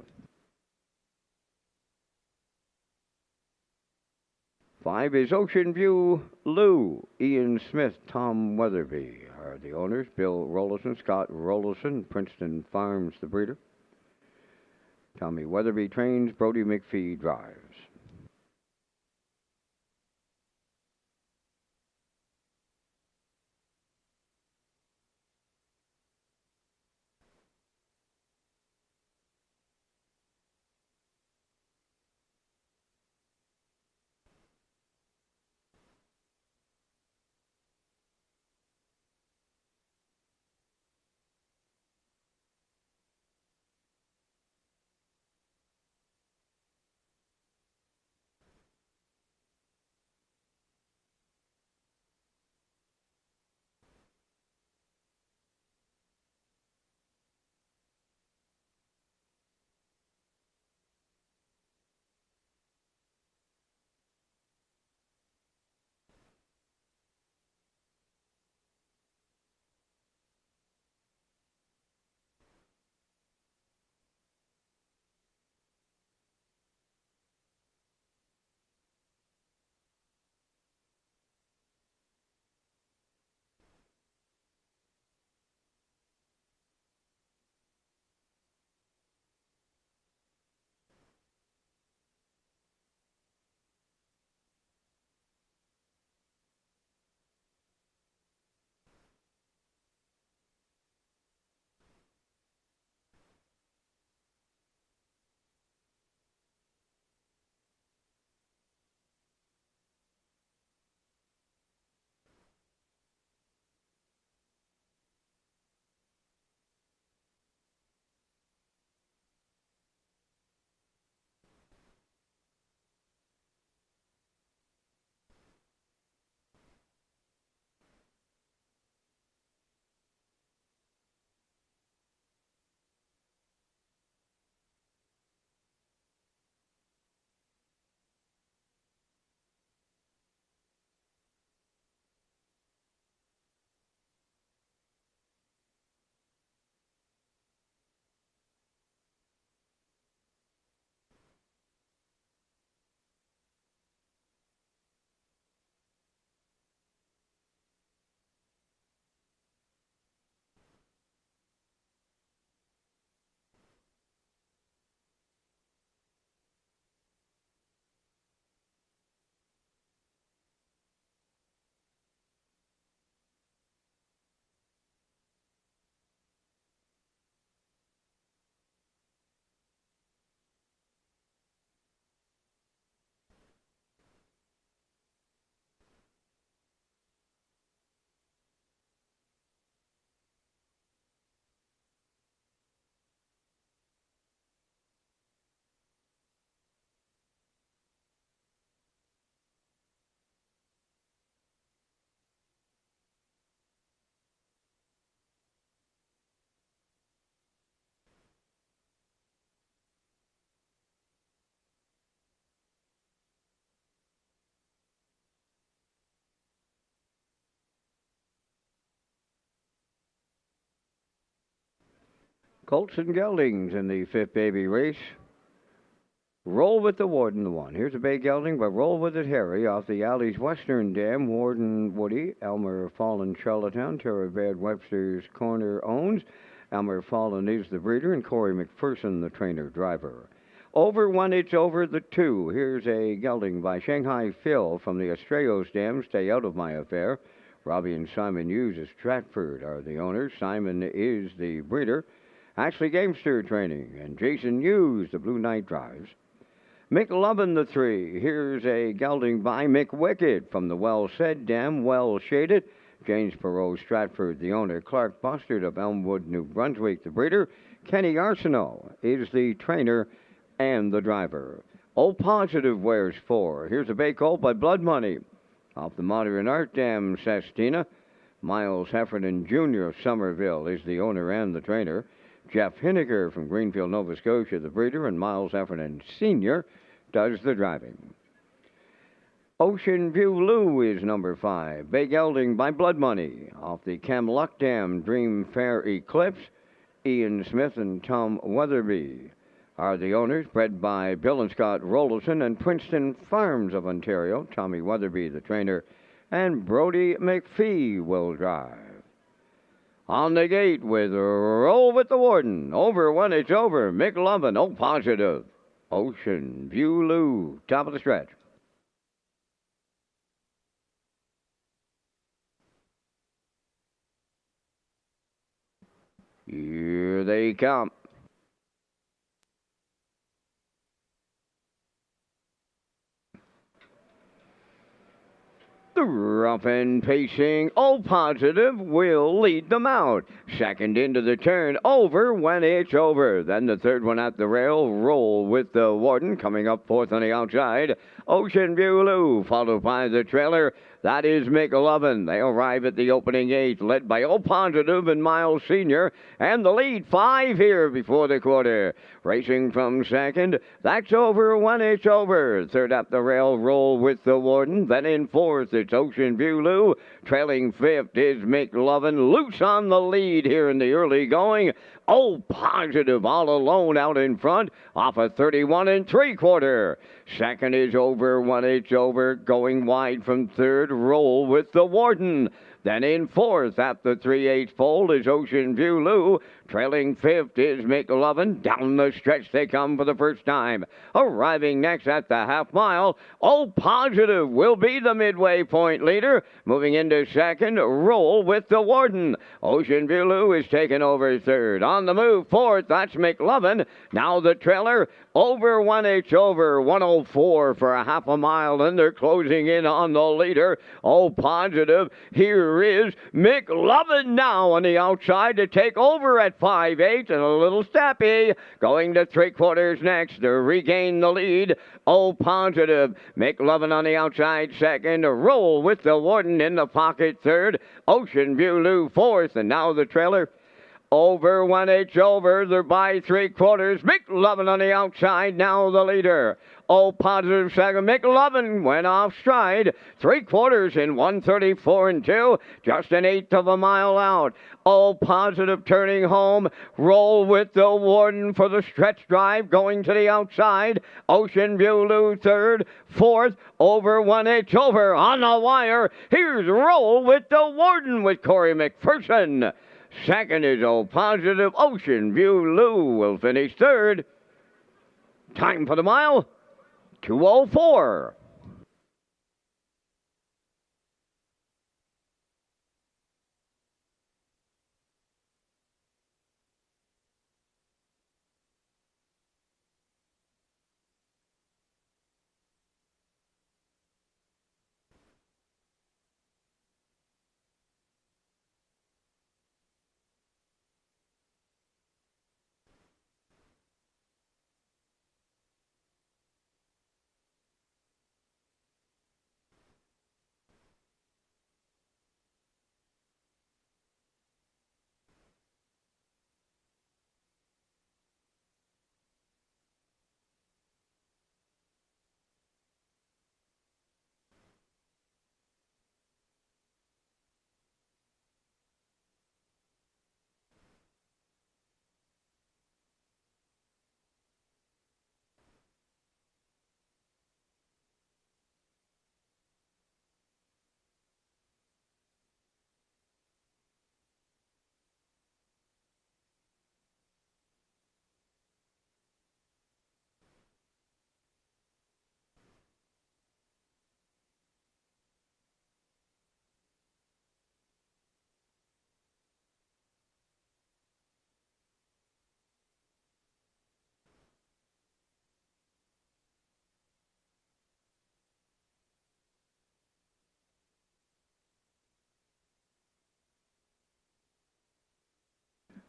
5 is Ocean View Lou. Ian Smith, Tom Weatherby are the owners. Bill Rollison, Scott Rollison, Princeton Farms, the breeder. Tommy Weatherby trains. Brody McPhee drives. Colts and Geldings in the fifth baby race. Roll with the Warden, the one. Here's a bay gelding, but roll with it, Harry, off the Alley's Western Dam. Warden Woody, Elmer Fallen, Charlottetown, Tara Baird Webster's Corner owns. Elmer Fallen is the breeder, and Corey McPherson, the trainer driver. Over one, it's over the two. Here's a gelding by Shanghai Phil from the Estrellas Dam. Stay out of my affair. Robbie and Simon Hughes of Stratford are the owners. Simon is the breeder. Ashley Gamester training, and Jason Hughes, the Blue Knight drives. McLovin the three. Here's a gelding by McWicked from the Well-Said Dam, Well Shaded. James Perot Stratford, the owner. Clark Bustard of Elmwood, New Brunswick, the breeder. Kenny Arsenault is the trainer and the driver. O Positive wears four. Here's a bay colt by Blood Money. Off the Modern Art Dam, Sestina. Miles Heffernan Jr. of Somerville is the owner and the trainer. Jeff Hinniger from Greenfield, Nova Scotia, the breeder, and Miles Heffernan Sr. does the driving. Ocean View Lou is number 5. Bay gelding by Blood Money. Off the Camluck Dam, Dream Fair Eclipse. Ian Smith and Tom Weatherby are the owners, bred by Bill and Scott Rollerson and Princeton Farms of Ontario. Tommy Weatherby, the trainer, and Brody McPhee will drive. On the gate with Roll with the Warden. Over one, it's over. McLovin, O Positive. Ocean View Lou, top of the stretch. Here they come. The rough and pacing, O Positive, will lead them out. Second into the turn, over when it's over. Then the third one at the rail, Roll with the Warden, coming up fourth on the outside. Ocean View Lou, followed by the trailer. That is McLovin. They arrive at the opening eight, led by O Positive and Miles Sr., and the lead 5 here before the quarter. Racing from second, that's over when it's over. Third up the rail, Roll with the Warden. Then in fourth, it's Ocean View Lou. Trailing fifth is McLovin. Loose on the lead here in the early going. O Positive all alone out in front, off a 31 3/4. Second is over when it's over, going wide from third, Roll with the Warden. Then in fourth, at the 3/8 fold, is Ocean View Lou. Trailing fifth is McLovin. Down the stretch they come for the first time. Arriving next at the half mile, O Positive will be the midway point leader. Moving into second, Roll with the Warden. Ocean View Lou is taken over third. On the move, fourth, that's McLovin. Now the trailer, over when it's over, 104 for a half a mile, and they're closing in on the leader. O Positive, here is McLovin now on the outside to take over at 5/8 and a little steppy. Going to 3/4 next to regain the lead. O Positive, McLovin on the outside second. Roll with the Warden in the pocket third. Ocean View Lou fourth, and now the trailer. Over when it's over, they're by 3/4. McLovin on the outside, now the leader. O Positive second. McLovin went off stride. 3/4 in 134 2. Just an eighth of a mile out. O Positive turning home. Roll with the Warden for the stretch drive going to the outside. Ocean View Lou third. Fourth, over when it's over on the wire. Here's Roll with the Warden with Corey McPherson. Second is O Positive. Ocean View Lou will finish third. Time for the mile, 2:04.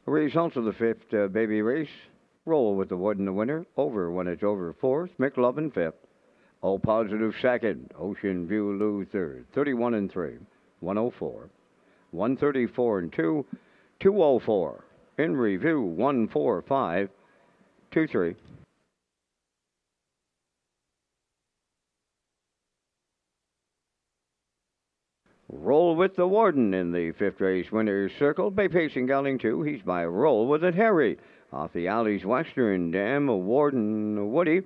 Results of the fifth baby race. Roll with the Wood in the winner. Over when it's over fourth. McLovin fifth. All positive second. Ocean View Lou third. 31 and 3. 104. 134 and 2. 204. In review 145. 23. Roll with the Warden in the fifth race winner's circle. Bay Pacing Gelding 2. He's by Roll with it Harry. Off the Alley's Western Dam, Warden Woody.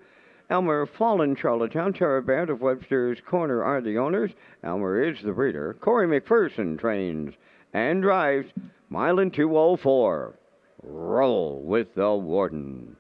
Elmer Fallen, Charlottetown. Tara Baird of Webster's Corner are the owners. Elmer is the breeder. Corey McPherson trains and drives. Milan 204. Roll with the Warden.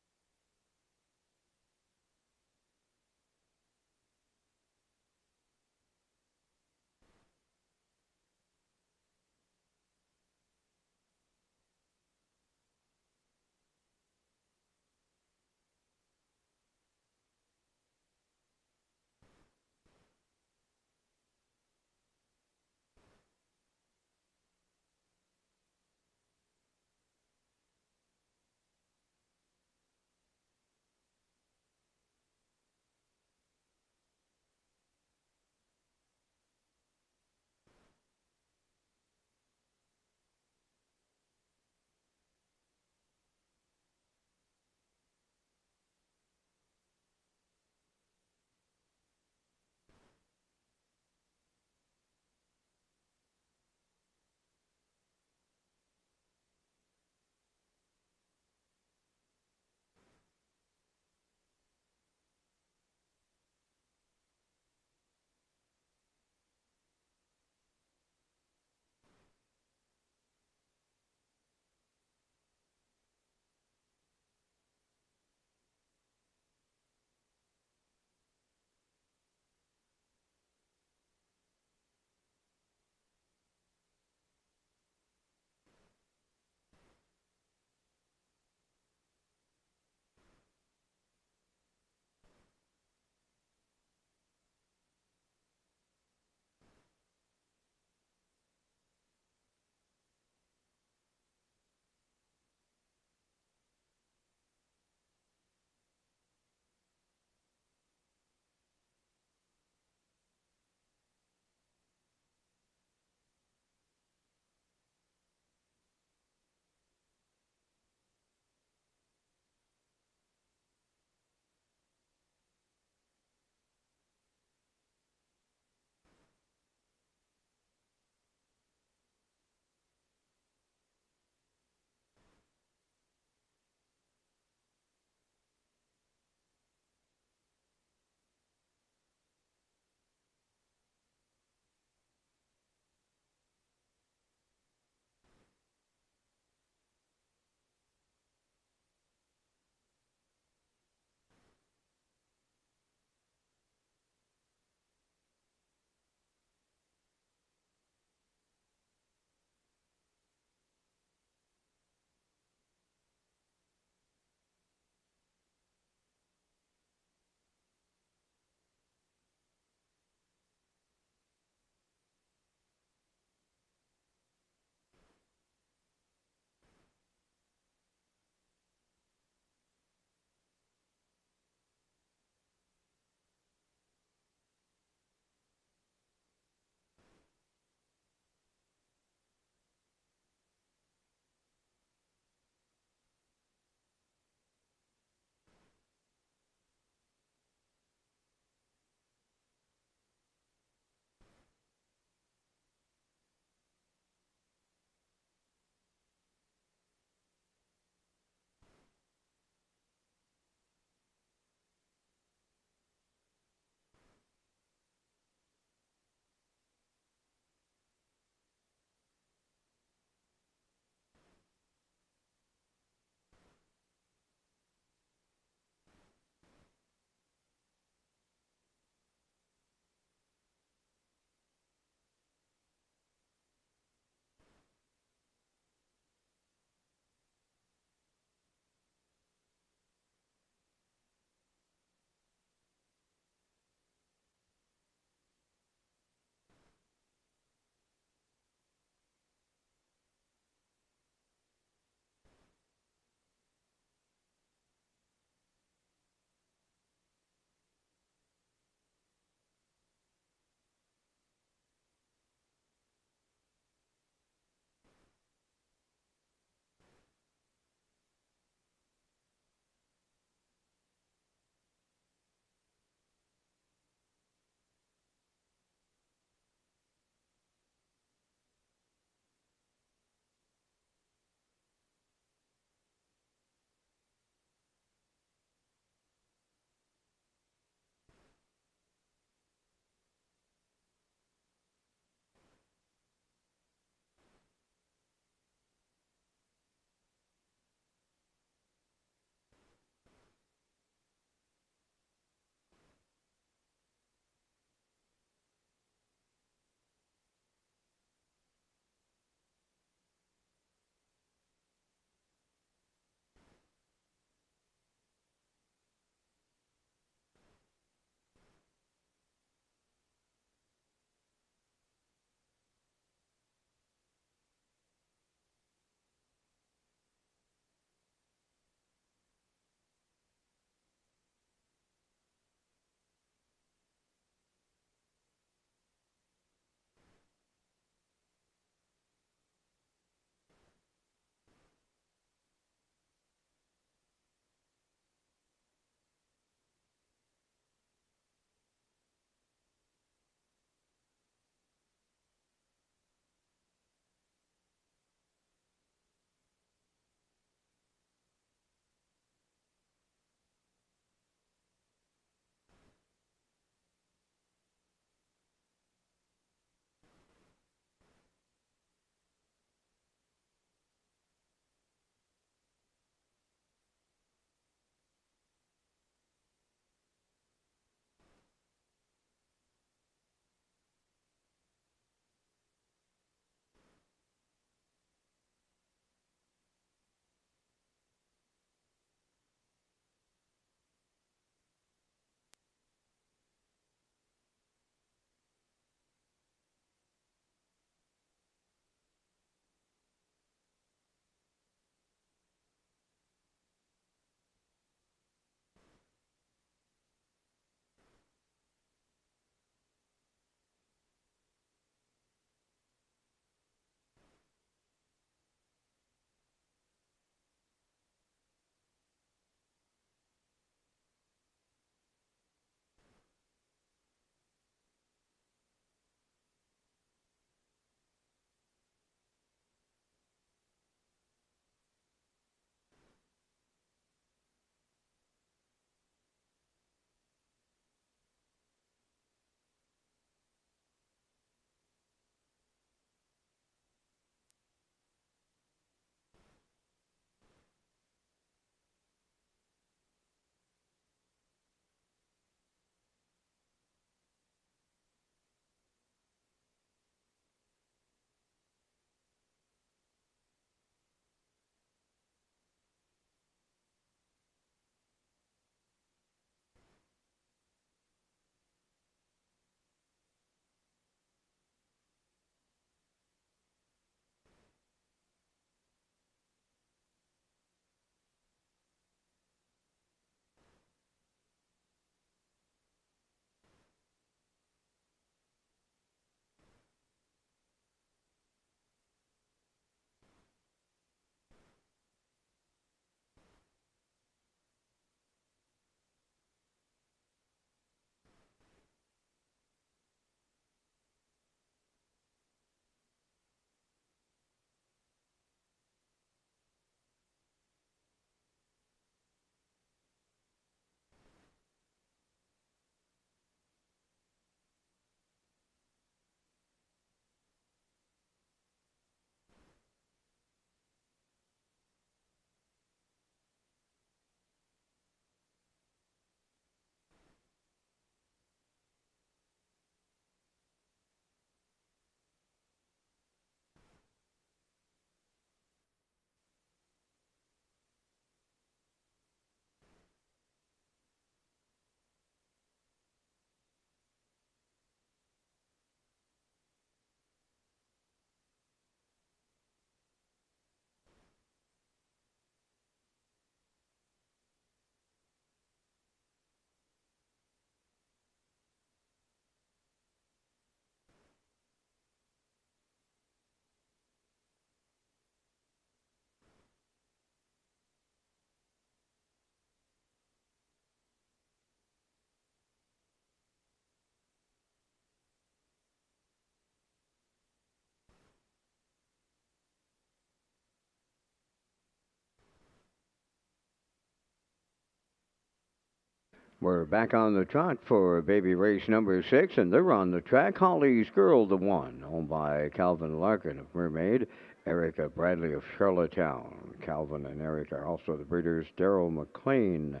We're back on the trot for baby race number 6, and they're on the track. Holly's Girl, the one, owned by Calvin Larkin of Mermaid, Erica Bradley of Charlottetown. Calvin and Erica are also the breeders. Daryl McLean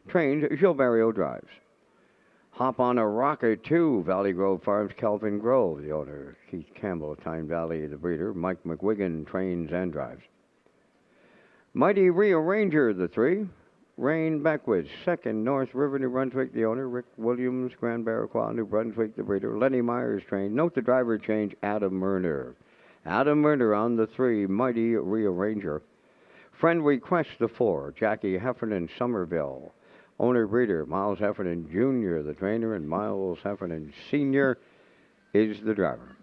trained. Gilberto drives. Hop on a Rocket 2, Valley Grove Farms, Kelvin Grove, the owner. Keith Campbell, Tyne Valley, the breeder. Mike McWigan trains and drives. Mighty Rearranger, the 3. Rain Beckwith, second, North River, New Brunswick, the owner. Rick Williams, Grand Barraquois, New Brunswick, the breeder. Lenny Myers trained. Note the driver change, Adam Murner. Adam Murner on the 3, Mighty Rearranger. Friend Request, the 4, Jackie Heffernan, Somerville. Owner breeder, Miles Heffernan Jr., the trainer, and Miles Heffernan Sr. is the driver.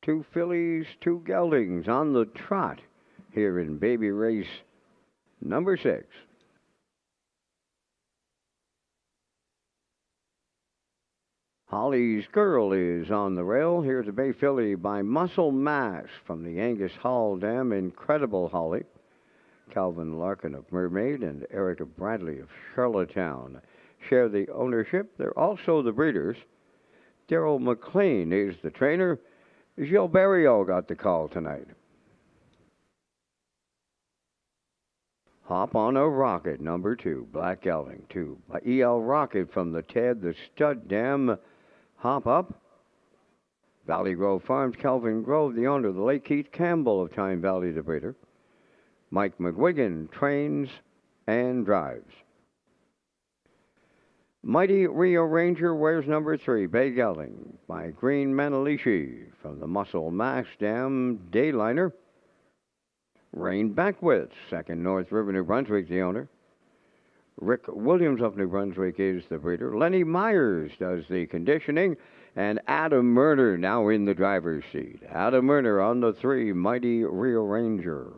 Two fillies, two geldings on the trot here in baby race number 6. Holly's Girl is on the rail. Here's a bay filly by Muscle Mass from the Angus Hall Dam. Incredible Holly. Calvin Larkin of Mermaid and Erica Bradley of Charlottetown share the ownership. They're also the breeders. Daryl McLean is the trainer. Gilberto got the call tonight. Hop on a Rocket, number 2, Black Gelding, 2. By E.L. Rocket from the Ted the Stud Dam. Hop up. Valley Grove Farms, Kelvin Grove, the owner, the late Keith Campbell of Time Valley, the breeder. Mike McGuigan trains and drives. Mighty Rio Ranger wears number 3, Bay Gelding, by Green Manalishi from the Muscle Mash Dam Dayliner. Rain Beckwith, 2nd North River, New Brunswick, the owner. Rick Williams of New Brunswick is the breeder. Lenny Myers does the conditioning. And Adam Murner now in the driver's seat. Adam Murner on the 3, Mighty Rio Ranger.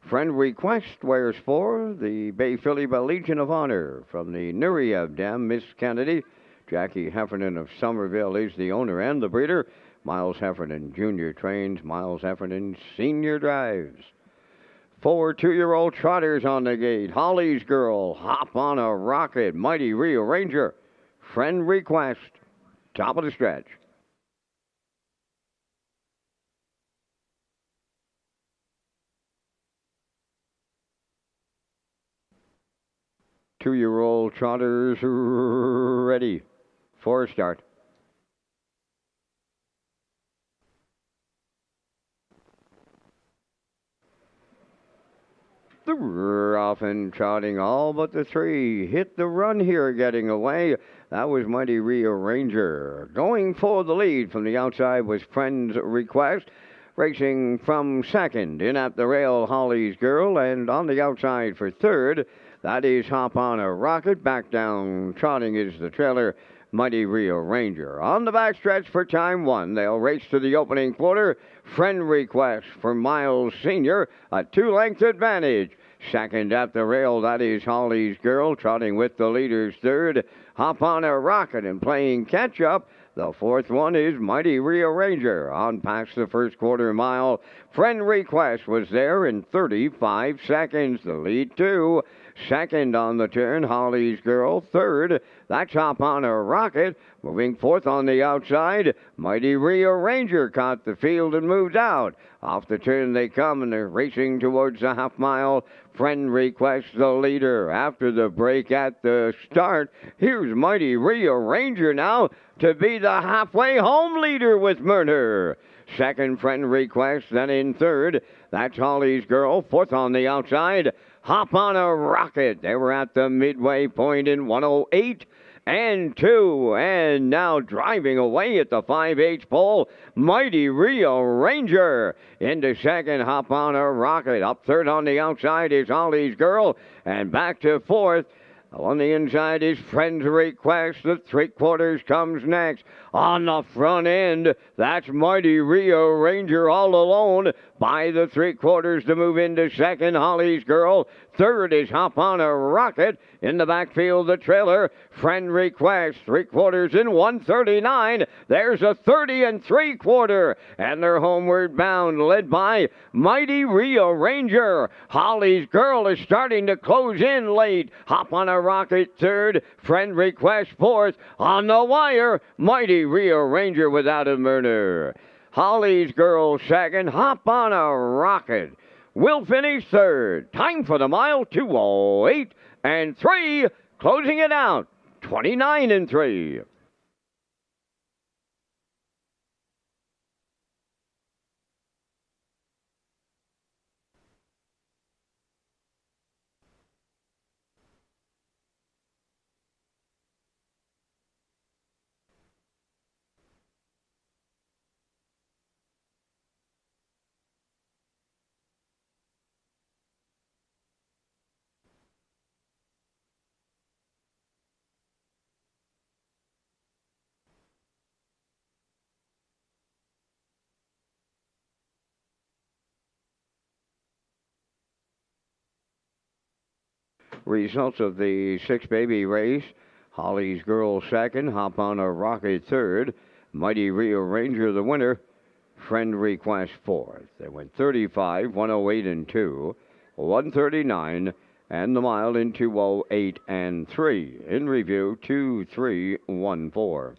Friend Request wears 4, the Bay Filly by Legion of Honor from the Nureyev Dam, Miss Kennedy. Jackie Heffernan of Somerville is the owner and the breeder. Miles Heffernan Jr. trains, Miles Heffernan Sr. drives. 4 2-year-old trotters on the gate. Holly's Girl, Hop on a Rocket, Mighty Rio Ranger. Friend Request, top of the stretch. Two-year-old trotters ready for a start. They're off and trotting, all but the 3. Hit the run here, getting away. That was Mighty Rio Ranger. Going for the lead from the outside was Friend's Request. Racing from 2nd, in at the rail, Holly's Girl. And on the outside for 3rd, that is Hop on a Rocket. Back down trotting is the trailer, Mighty Rio Ranger. On the backstretch for time 1, they'll race to the opening quarter. Friend Request for Miles Sr., a 2-length advantage. 2nd at the rail, that is Holly's Girl, trotting with the leaders 3rd. Hop on a Rocket and playing catch-up. The 4th one is Mighty Rio Ranger. On past the first quarter mile, Friend Request was there in 35 seconds. The lead 2. 2nd on the turn, Holly's Girl. 3rd, that's Hop on a Rocket. Moving 4th on the outside, Mighty Rio Ranger caught the field and moved out. Off the turn they come, and they're racing towards the half mile. Friend Request, the leader. After the break at the start, here's Mighty Rio Ranger now to be the halfway home leader with Murner. 2nd, Friend Request, then in 3rd, that's Holly's Girl. 4th on the outside, Hop on a Rocket. They were at the midway point in 108 and 2. And now driving away at the 5/8 pole, Mighty Rio Ranger. Into 2nd, Hop on a Rocket. Up 3rd on the outside is Holly's Girl. And back to 4th. On the inside is Friend's Request. The 3/4 comes next. On the front end, that's Mighty Rio Ranger all alone. By the 3/4 to move into 2nd, Holly's Girl. 3rd is Hop on a Rocket. In the backfield, the trailer, Friend Request. 3/4 in 139. There's a 30 3/4. And they're homeward bound, led by Mighty Rio Ranger. Holly's Girl is starting to close in late. Hop on a Rocket 3rd. Friend Request 4th. On the wire, Mighty Rio Ranger with Adam Murner. Holly's Girl 2nd. Hop on a Rocket will finish 3rd. Time for the mile, 2:08 and 3. Closing it out, 29 3. Results of the 6-baby race. Holly's Girl 2nd, Hop on a Rocket 3rd, Mighty Rio Ranger the winner, Friend Request 4th. They went 35, 108 and 2, 139, and the mile in 2:08 and 3. In review, 2:3:14.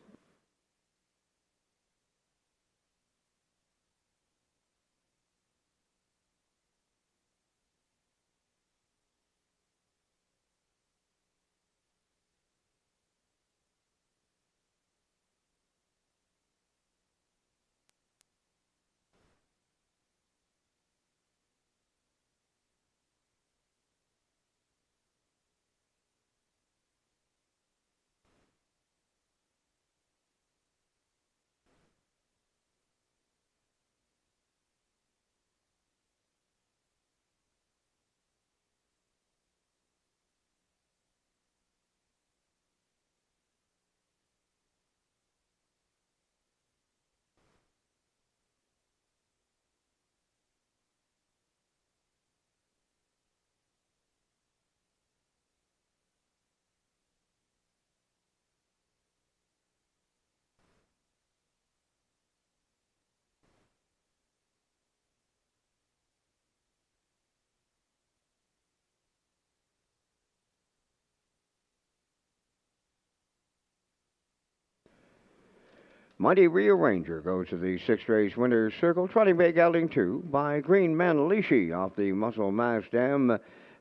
Mighty Rearranger goes to the sixth race winner's circle. Trotting Bay Gelding 2 by Green Manalishi off the Muscle Mass Dam.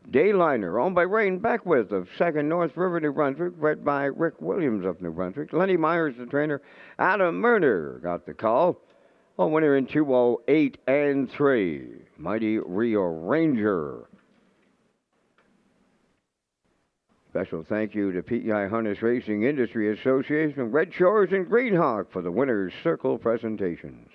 Dayliner, owned by Rain Beckwith of 2nd North River, New Brunswick, bred by Rick Williams of New Brunswick. Lenny Myers, the trainer. Adam Murner got the call. A winner in 2:08 and 3. Mighty Rearranger. Special thank you to PEI Harness Racing Industry Association, Red Shores, and Greenhawk for the Winner's Circle presentations.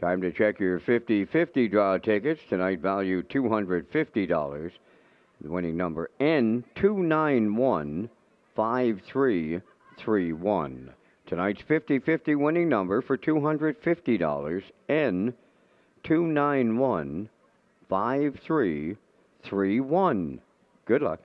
Time to check your 50-50 draw tickets. Tonight value $250. The winning number N2915331. Tonight's 50-50 winning number for $250, N2915331. Good luck.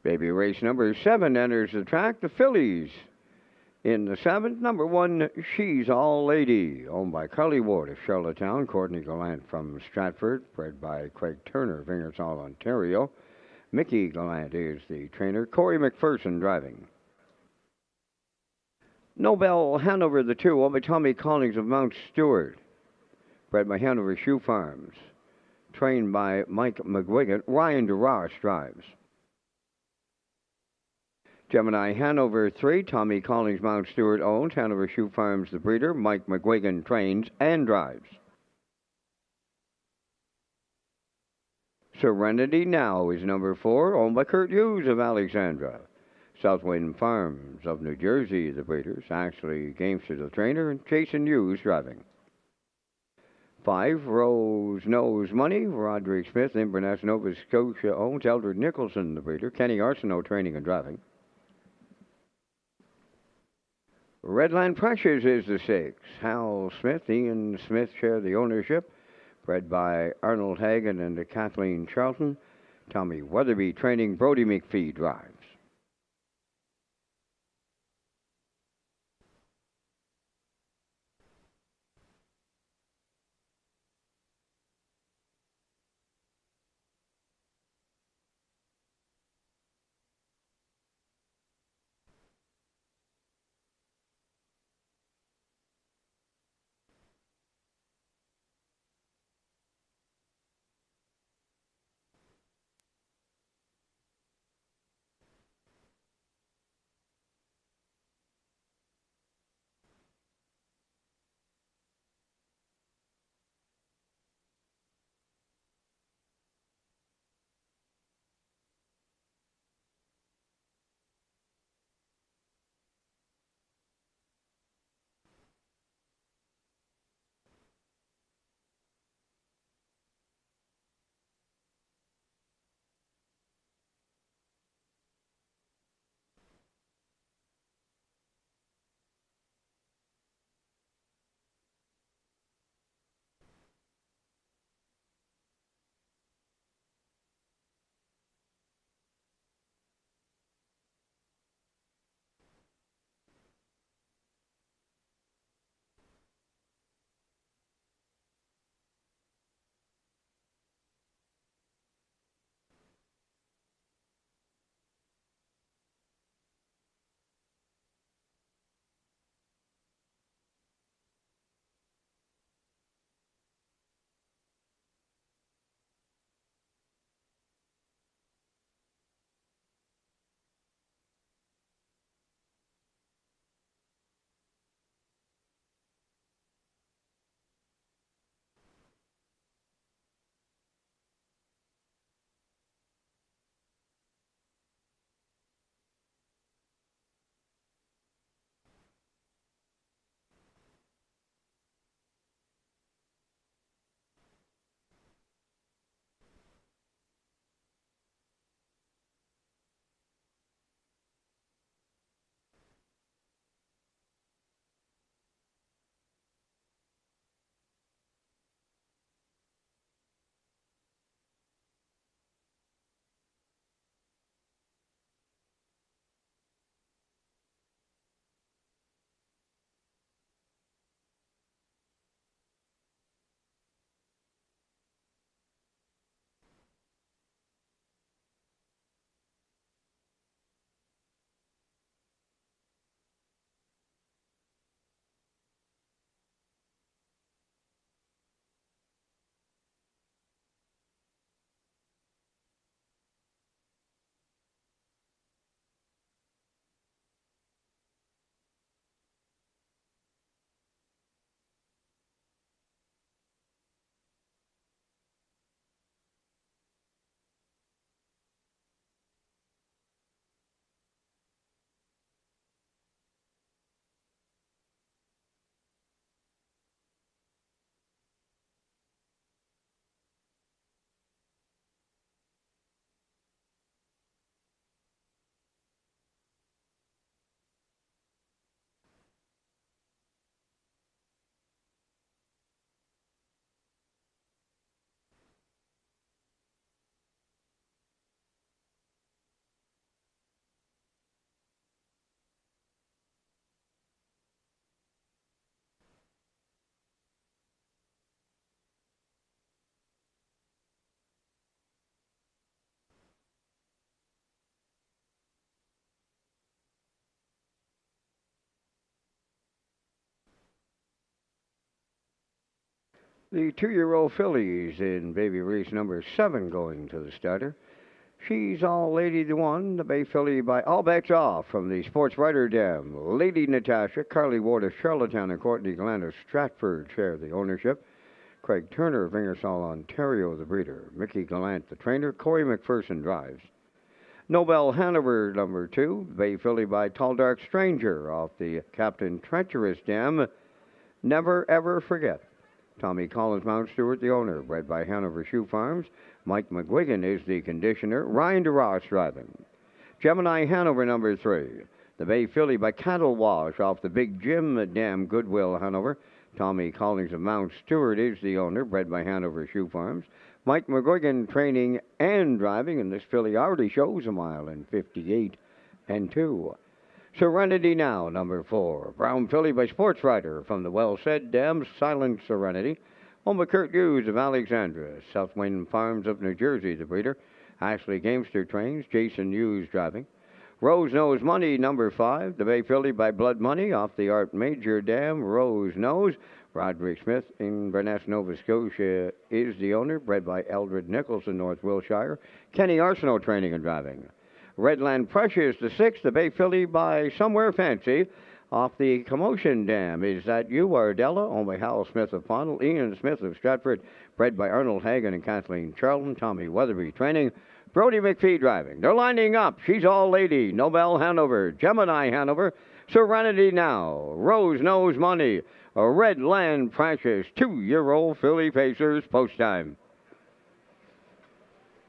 Baby race number 7 enters the track. The fillies in the 7th. Number 1, She's All Lady, owned by Carly Ward of Charlottetown. Courtney Gallant from Stratford, bred by Craig Turner of Ingersoll, Ontario. Mickey Gallant is the trainer. Corey McPherson driving. Nobel Hanover the 2, owned by Tommy Collings of Mount Stewart, bred by Hanover Shoe Farms. Trained by Mike McGuigan. Ryan DeRoche drives. Gemini Hanover 3, Tommy Collins Mount Stewart owns. Hanover Shoe Farms the breeder. Mike McGuigan trains and drives. Serenity Now is number 4, owned by Kurt Hughes of Alexandra. Southwind Farms of New Jersey, the breeders. Ashley Gamester, the trainer, and Jason Hughes driving. 5, Rose Knows Money. Roderick Smith, Inverness, Nova Scotia owns. Eldred Nicholson, the breeder. Kenny Arsenault training and driving. Redland Precious is the 6. Hal Smith, Ian Smith share the ownership. Bred by Arnold Hagan and Kathleen Charlton. Tommy Weatherby training. Brody McPhee drives. The 2-year-old fillies in baby race number 7 going to the starter. She's All Lady the one, the Bay Filly by All Bets Off from the Sports Writer Dam. Lady Natasha, Carly Ward of Charlottetown, and Courtney Glenn of Stratford share the ownership. Craig Turner of Ingersoll, Ontario, the breeder. Mickey Gallant, the trainer. Corey McPherson drives. Nobel Hanover, number 2, Bay Filly by Tall Dark Stranger off the Captain Treacherous Dam. Never Ever Forget. Tommy Collins Mount Stewart, the owner, bred by Hanover Shoe Farms. Mike McGuigan is the conditioner. Ryan DeRoss driving. Gemini Hanover, number 3. The Bay Filly by Cattle Wash off the Big Jim Dam, Goodwill, Hanover. Tommy Collins of Mount Stewart is the owner, bred by Hanover Shoe Farms. Mike McGuigan training and driving, and this filly already shows a mile in 58 and 2. Serenity Now, number 4. Brown Filly by Sports Writer from the well-said Dam, Silent Serenity. Home of Kurt Hughes of Alexandria. Southwind Farms of New Jersey, the breeder. Ashley Gamester trains. Jason Hughes driving. Rose Knows Money, number 5. The Bay Filly by Blood Money off the Art Major Dam. Rose Knows. Roderick Smith in Burness, Nova Scotia is the owner. Bred by Eldred Nicholson, North Wiltshire. Kenny Arsenault training and driving. Redland Precious, the 6th. The Bay Filly by Somewhere Fancy off the Commotion Dam. Is That You, Ardella? Owned by Hal Smith of Fondle. Ian Smith of Stratford. Bred by Arnold Hagan and Kathleen Charlton. Tommy Weatherby training. Brody McPhee driving. They're lining up. She's All Lady. Nobel Hanover. Gemini Hanover. Serenity Now. Rose Knows Money. A Redland Precious. 2-year-old filly Pacers. Post time.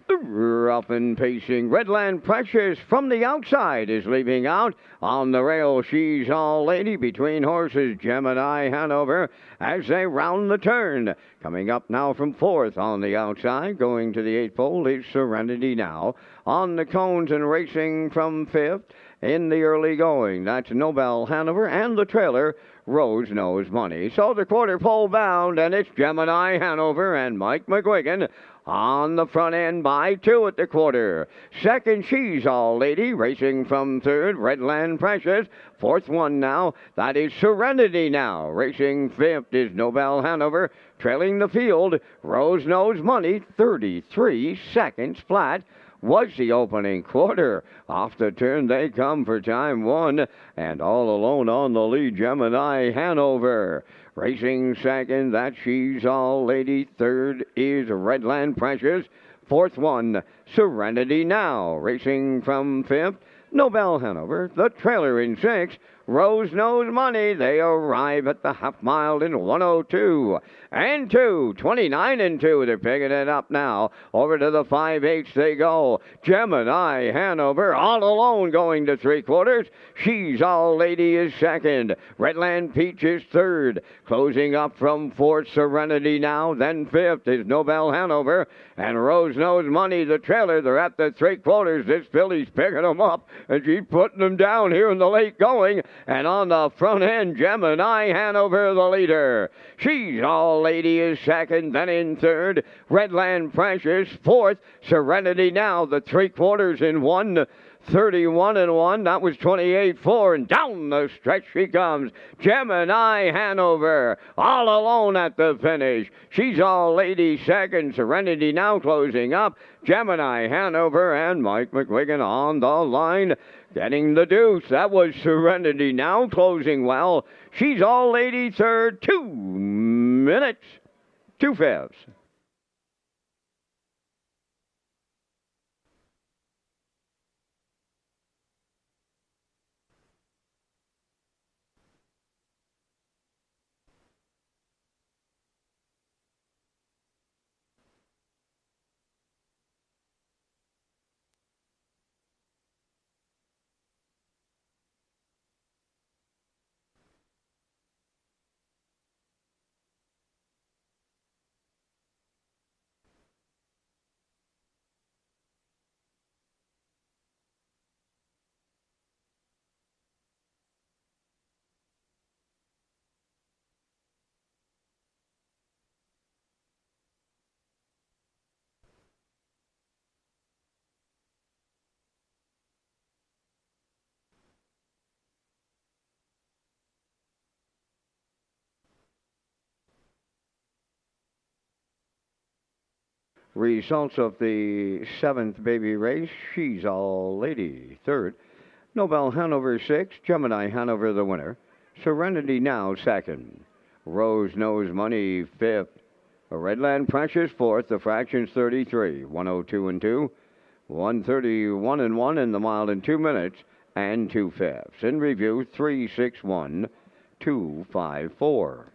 The rough and pacing Redland Precious from the outside is leaving out. On the rail, She's All Lady between horses Gemini Hanover as they round the turn. Coming up now from 4th on the outside, going to the 8th pole is Serenity Now. On the cones and racing from 5th in the early going. That's Nobel Hanover and the trailer Rose Knows Money. So the quarter pole bound, and it's Gemini Hanover and Mike McGuigan on the front end by 2 at the quarter. Second, She's All Lady, racing from 3rd, Redland Precious. 4th one now, that is Serenity Now. Racing 5th is Nobel Hanover. Trailing the field, Rose Knows Money, 33 seconds flat was the opening quarter. Off the turn they come for time 1, and all alone on the lead, Gemini Hanover. Racing second, that She's All Lady. 3rd is Redland Precious. 4th one, Serenity Now. Racing from 5th, Nobel Hanover. The trailer in 6th, Rose Knows Money. They arrive at the half mile in 1:02 and 2, 29 and 2. They're picking it up now. Over to the 5/8 they go. Gemini Hanover all alone going to 3/4. She's All Lady is 2nd. Redland Peach is 3rd. Closing up from 4th, Serenity Now. Then 5th is Nobel Hanover. And Rose Knows Money, the trailer. They're at the 3/4. This filly's picking them up, and she's putting them down here in the late going. And on the front end, Gemini Hanover, the leader. She's All Lady is 2nd, then in 3rd, Redland Precious, 4th, Serenity Now, the 3/4 in 1. 31 and 1. That was 28-4, and down the stretch she comes. Gemini Hanover, all alone at the finish. She's All Lady 2nd. Serenity Now closing up. Gemini Hanover and Mike McGuigan on the line, getting the deuce. That was Serenity Now closing well. She's All Lady 3rd. 2 minutes, 2/5. Results of the seventh baby race. She's All Lady, third. Nobel Hanover, sixth. Gemini Hanover, the winner. Serenity Now, second. Rose Knows Money, fifth. Redland Precious, fourth. The fraction's 33. 102 and 2. 131 and 1 in the mile in 2 minutes and 2/5. In review, 361 254.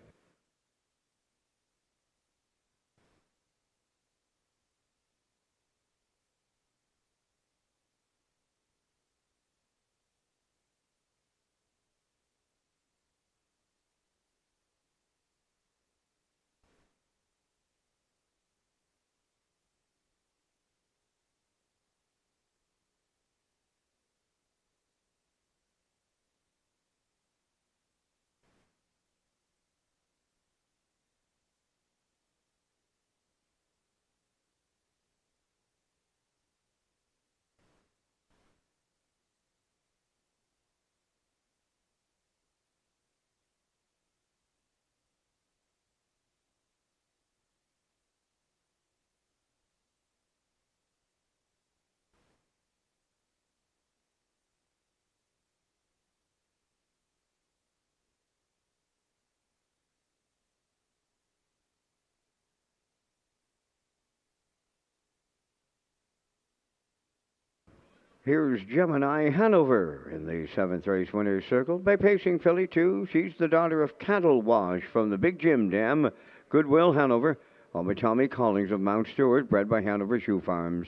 Here's Gemini Hanover in the seventh race winner's circle by pacing filly 2. She's the daughter of Cattle Wash from the Big Jim Dam, Goodwill Hanover, owned by Tommy Collings of Mount Stewart, bred by Hanover Shoe Farms.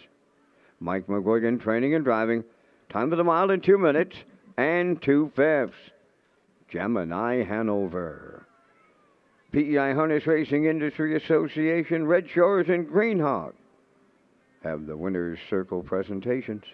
Mike McGuigan training and driving. Time of the mile in 2 minutes and 2/5. Gemini Hanover. PEI Harness Racing Industry Association, Red Shores, and Greenhawk have the winner's circle presentations.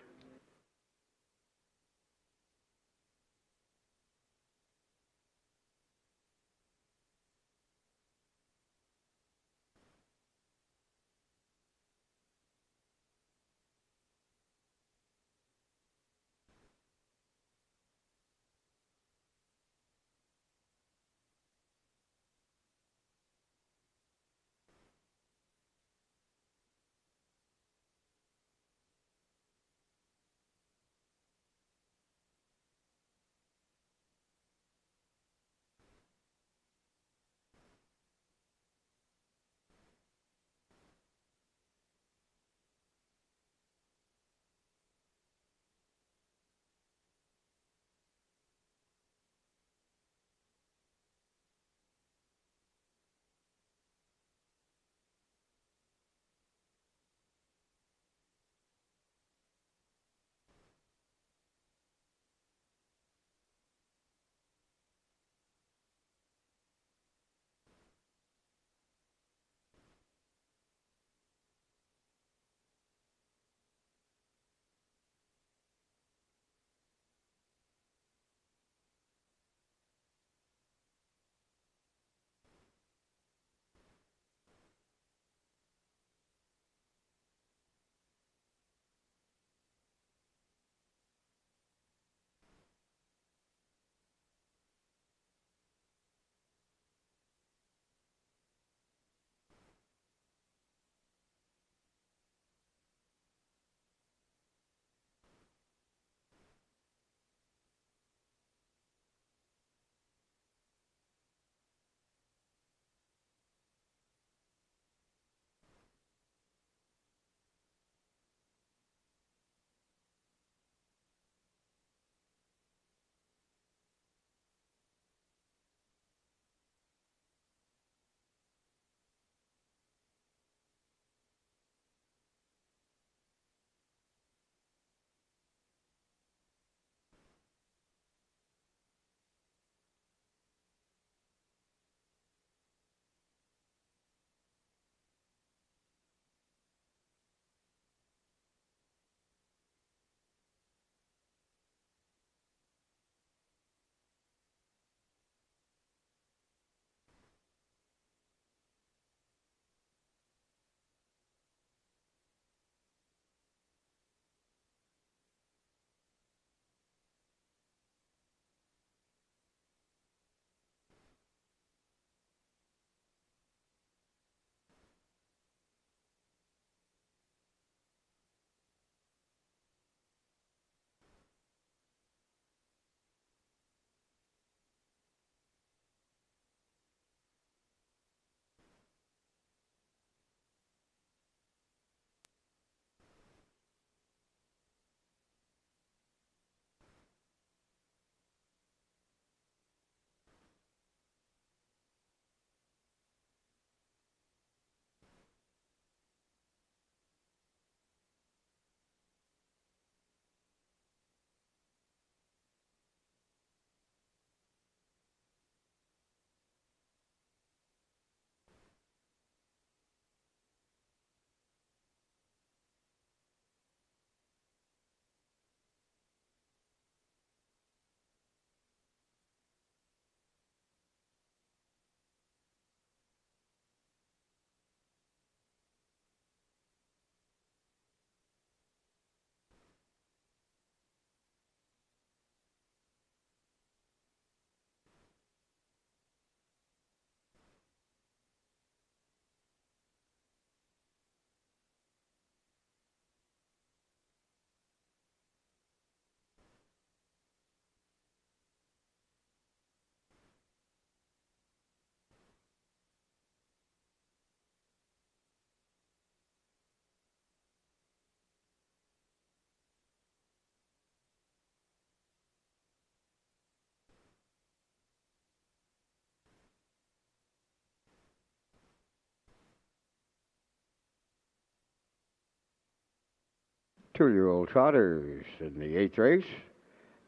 Two-year-old trotters in the 8th race.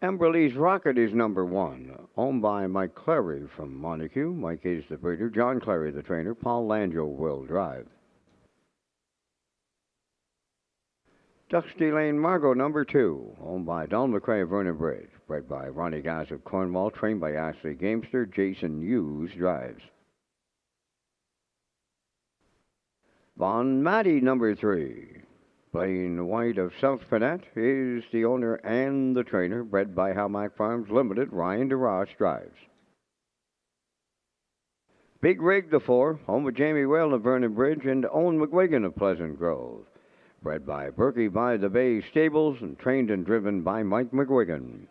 Emberly's Rocket is number 1, owned by Mike Clary from Montague. Mike is the breeder, John Clary the trainer, Paul Langell will drive. Dusty Lane Margot, number 2, owned by Don McCrae of Vernon Bridge, bred by Ronnie Gass of Cornwall, trained by Ashley Gamester. Jason Hughes drives. Von Matty, number 3, Blaine White of South Panat is the owner and the trainer, bred by Howmack Farms Limited. Ryan DeRoche drives. Big Rig, the 4, home with Jamie Well of Vernon Bridge and Owen McGuigan of Pleasant Grove, bred by Berkey by the Bay Stables and trained and driven by Mike McGuigan.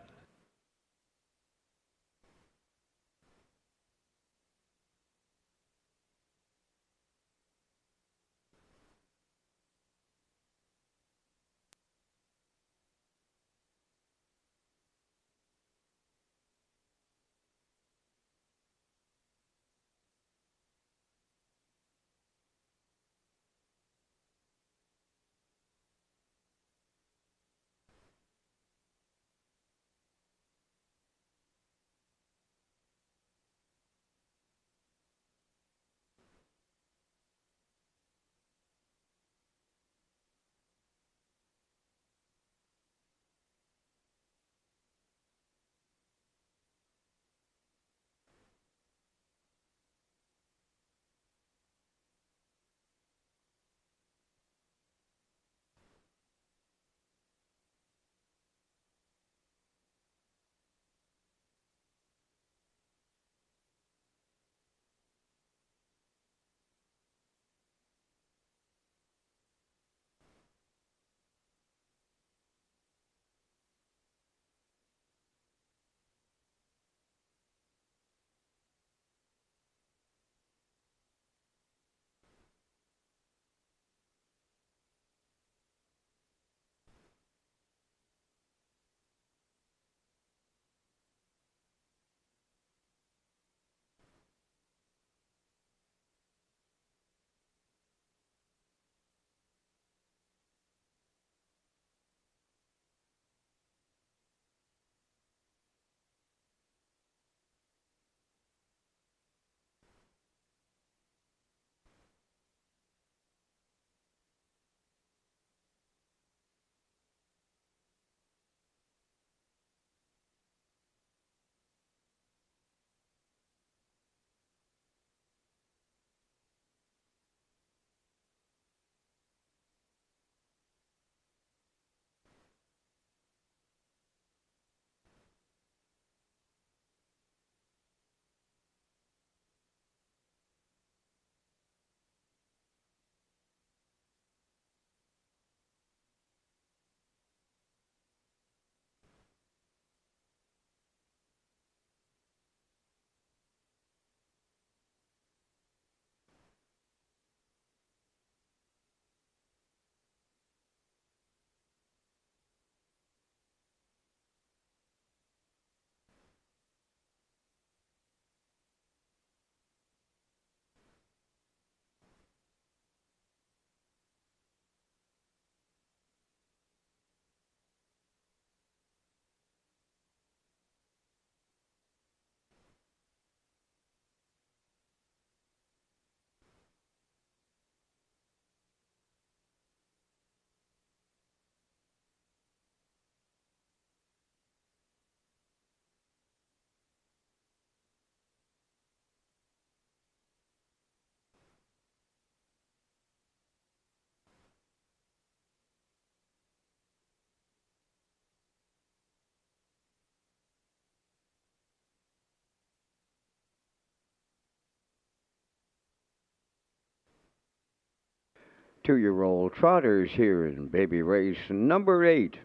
Two-year-old trotters here in baby race number 8.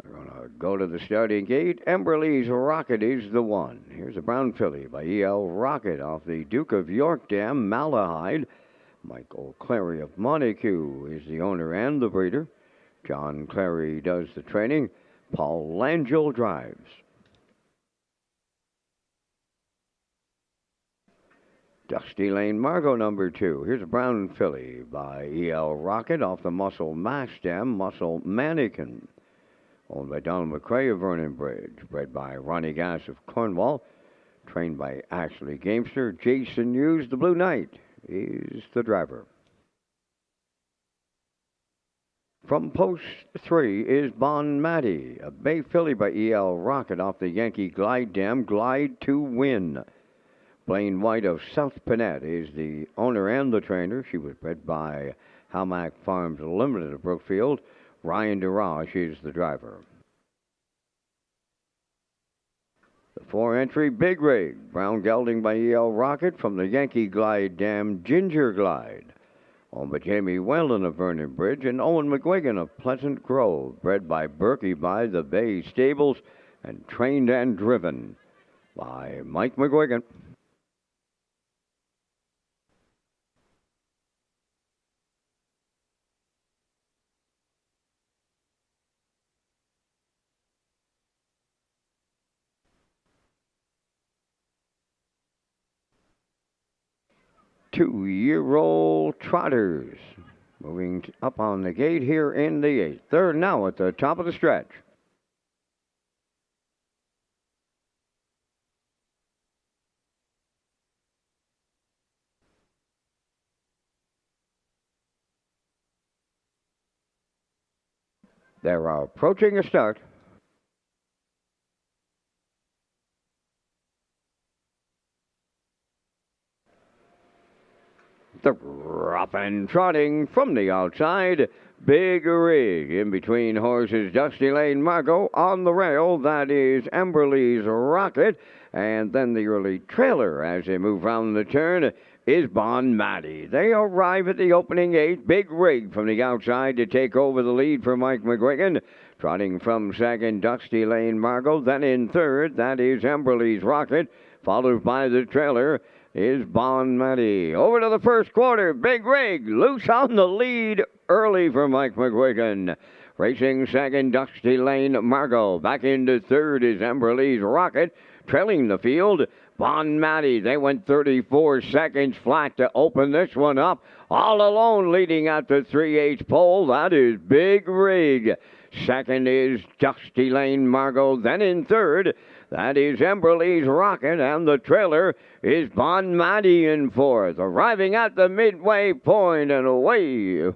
We're going to go to the starting gate. Emberly's Rocket is the 1. Here's a brown filly by E.L. Rocket off the Duke of York Dam, Malahide. Michael Clary of Montague is the owner and the breeder. John Clary does the training. Paul Langell drives. Dusty Lane Margot number 2. Here's a brown filly by E.L. Rocket off the Muscle Mass Stem, Muscle Mannequin. Owned by Donald McCrae of Vernon Bridge. Bred by Ronnie Gass of Cornwall. Trained by Ashley Gamester. Jason Hughes, the Blue Knight, is the driver. From post 3 is Bon Matty, a bay filly by E.L. Rocket off the Yankee Glide Dam, Glide to Win. Blaine White of South Pinette is the owner and the trainer. She was bred by Hamac Farms Limited of Brookfield. Ryan DeRoche is the driver. The 4-entry Big Rig, brown gelding by E.L. Rocket from the Yankee Glide Dam, Ginger Glide. Owned by Jamie Weldon of Vernon Bridge and Owen McGuigan of Pleasant Grove. Bred by Berkey by the Bay Stables and trained and driven by Mike McGuigan. Two-year-old trotters moving up on the gate here in the 8th. They're now at the top of the stretch. They're approaching a start. The rough and trotting from the outside. Big Rig in between horses. Dusty Lane Margot on the rail. That is Emberley's Rocket. And then the early trailer as they move round the turn is Bon Matty. They arrive at the opening 8. Big Rig from the outside to take over the lead for Mike McGuigan. Trotting from second, Dusty Lane Margot. Then in third, that is Emberley's Rocket. Followed by the trailer is Bon Matty. Over to the first quarter. Big Rig loose on the lead early for Mike McGuigan. Racing second, Dusty Lane Margot. Back into third is Emberley's Rocket. Trailing the field, Bon Matty. They went 34 seconds flat to open this one up. All alone leading at the 3/8 pole. That is Big Rig. Second is Dusty Lane Margot. Then in third, that is Emberley's Rocket, and the trailer is Bon Matty in fourth. Arriving at the midway point and way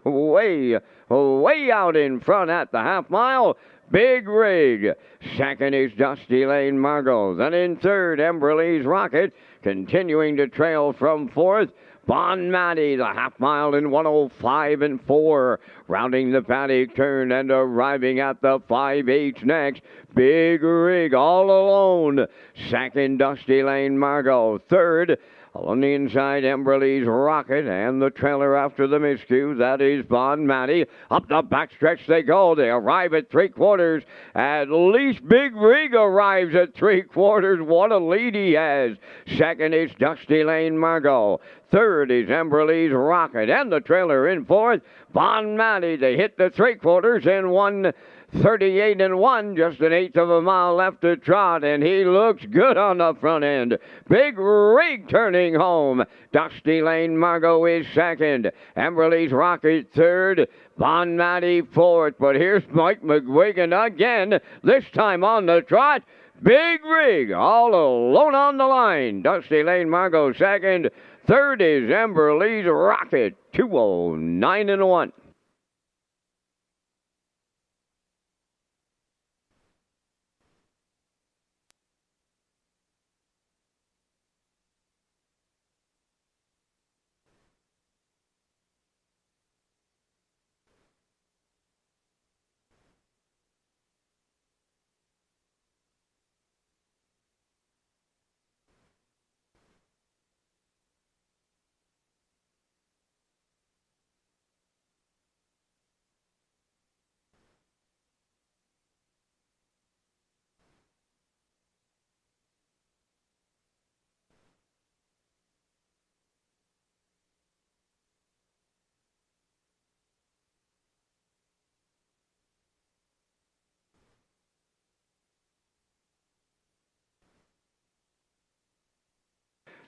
out in front at the half mile, Big Rig. Second is Dusty Lane Margot. Then in third, Emberley's Rocket. Continuing to trail from fourth, Bon Matty, the half mile in 1:05 and 4. Rounding the paddock turn and arriving at the 5/8 next. Big Rig all alone. Second, Dusty Lane Margot. Third, on the inside, Emberley's Rocket, and the trailer after the miscue, that is Bon Matty. Up the backstretch they go. They arrive at 3/4. At least Big Rig arrives at 3/4. What a lead he has. Second is Dusty Lane Margot. Third is Emberley's Rocket, and the trailer in fourth. Bon Matty, they hit the 3/4 in 1:38 and 1, just an eighth of a mile left to trot, and he looks good on the front end. Big Rig turning home. Dusty Lane Margot is second. Emberley's Rocket third. Bon Matty fourth. But here's Mike McGuigan again, this time on the trot. Big Rig all alone on the line. Dusty Lane Margot second. Third is Emberley's Rocket, 2:09 and 1.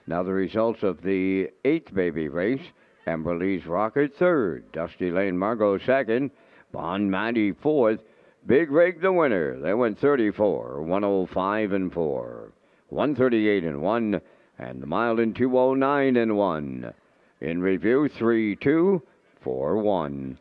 Now the results of the 8th baby race. Emberly's Rocket third. Dusty Lane Margot second. Bon Matty fourth. Big Rig the winner. They went 34, 105 and 4, 138 and 1, and the mile in 209 and 1. In review 3 2 4 1.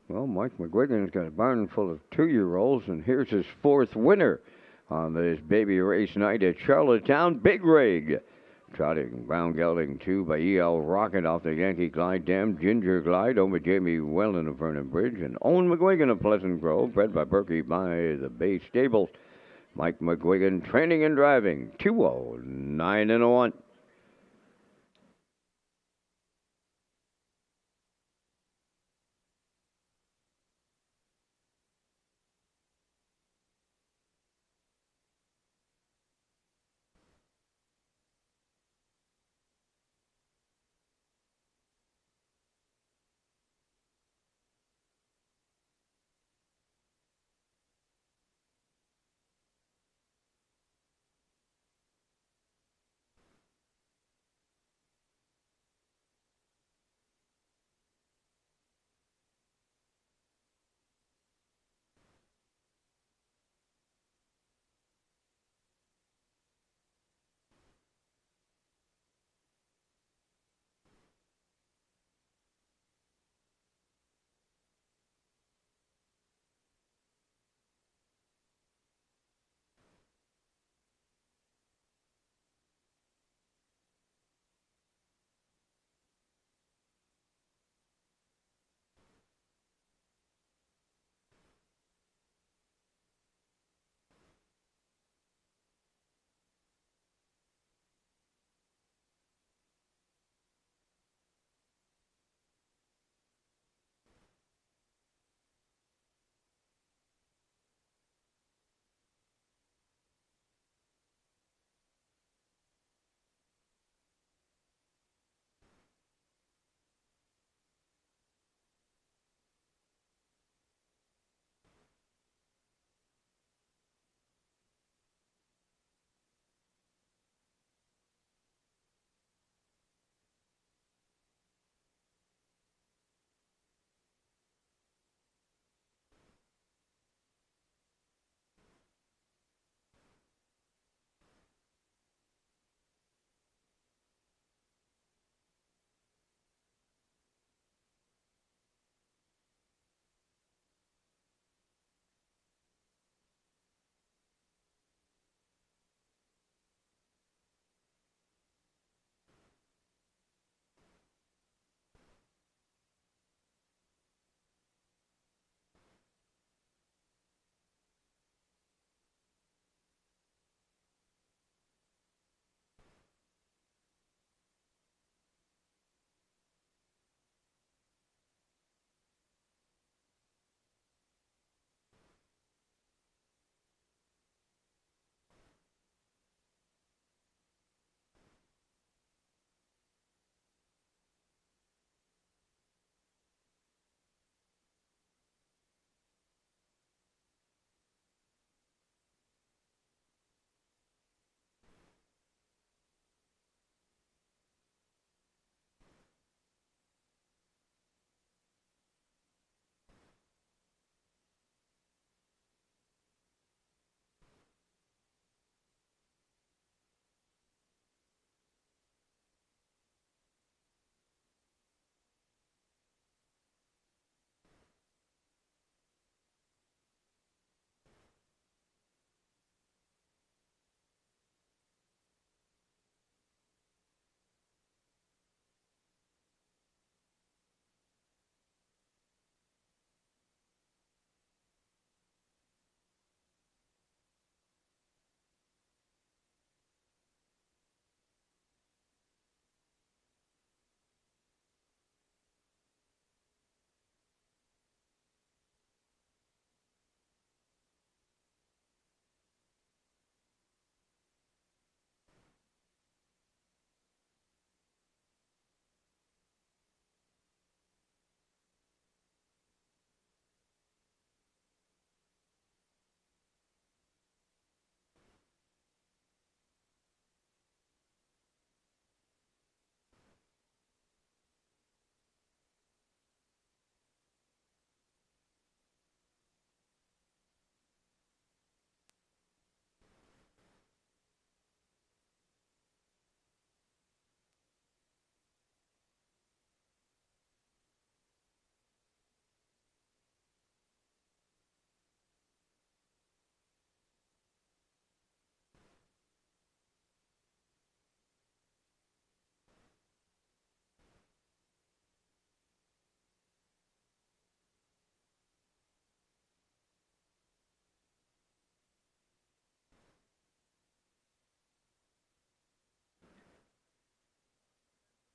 Well, Mike McGuigan's got a barn full of 2-year-olds, and here's his 4th winner on this baby race night at Charlottetown. Big Rig. Trotting Brown Gelding 2 by E.L. Rocket off the Yankee Glide Dam. Ginger Glide over Jamie Wellen of Vernon Bridge. And Owen McGuigan of Pleasant Grove, bred by Berkey by the Bay Stables. Mike McGuigan training and driving 209 and 1.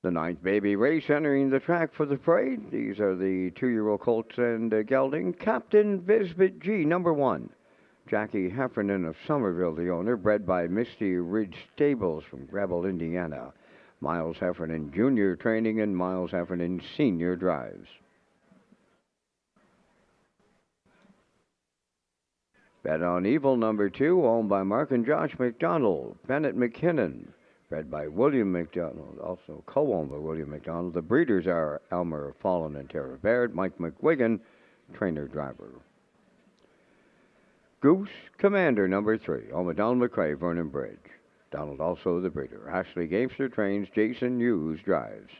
The ninth baby race entering the track for the parade. These are the 2-year-old colts and gelding. Captain Visbit G, number 1. Jackie Heffernan of Somerville, the owner, bred by Misty Ridge Stables from Rebel, Indiana. Miles Heffernan Jr. training and Miles Heffernan Sr. drives. Bet on Evil, number 2, owned by Mark and Josh McDonald. Bennett McKinnon, bred by William McDonald, also co-owned by William McDonald. The breeders are Elmer Fallon and Tara Baird. Mike McGuigan, trainer-driver. Goose Commander, number 3, owned by Donald McRae, Vernon Bridge. Donald also the breeder. Ashley Gamester trains. Jason Hughes drives.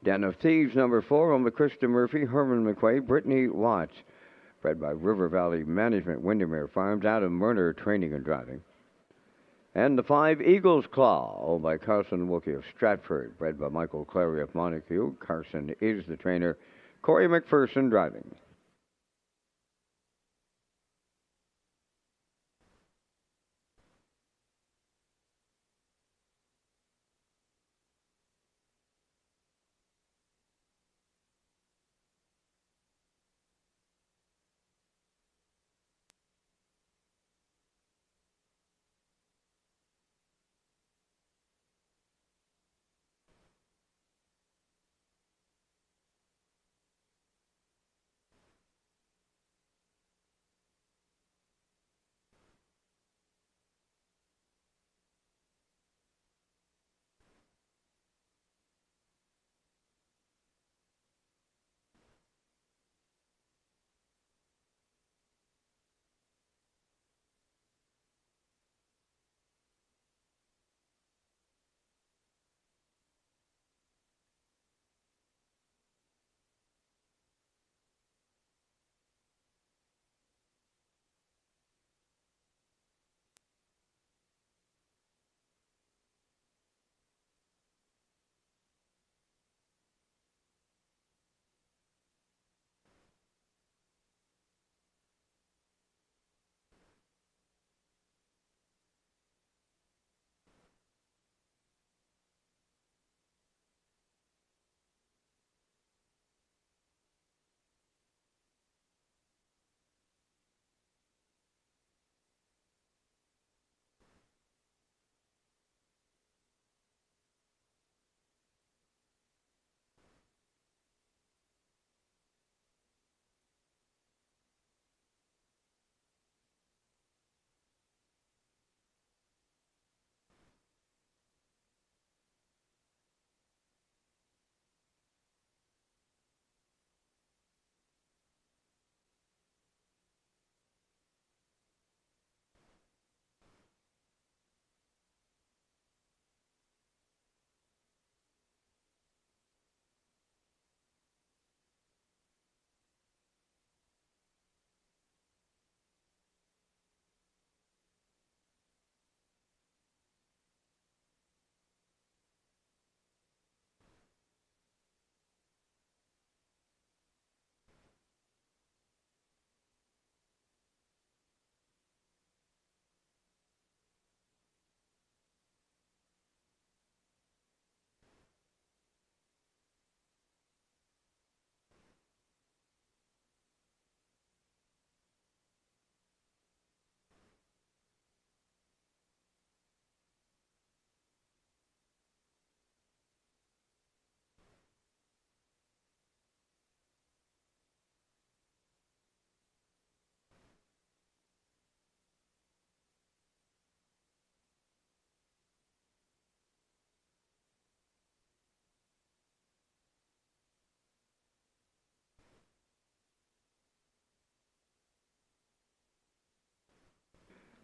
Den of Thieves, number 4, owned by Krista Murphy, Herman McQuay, Brittany Watts. Bred by River Valley Management, Windermere Farms, Adam Werner training and driving. And the 5 Eagles Claw, owned by Carson Wookie of Stratford, bred by Michael Clary of Montague. Carson is the trainer. Corey McPherson driving.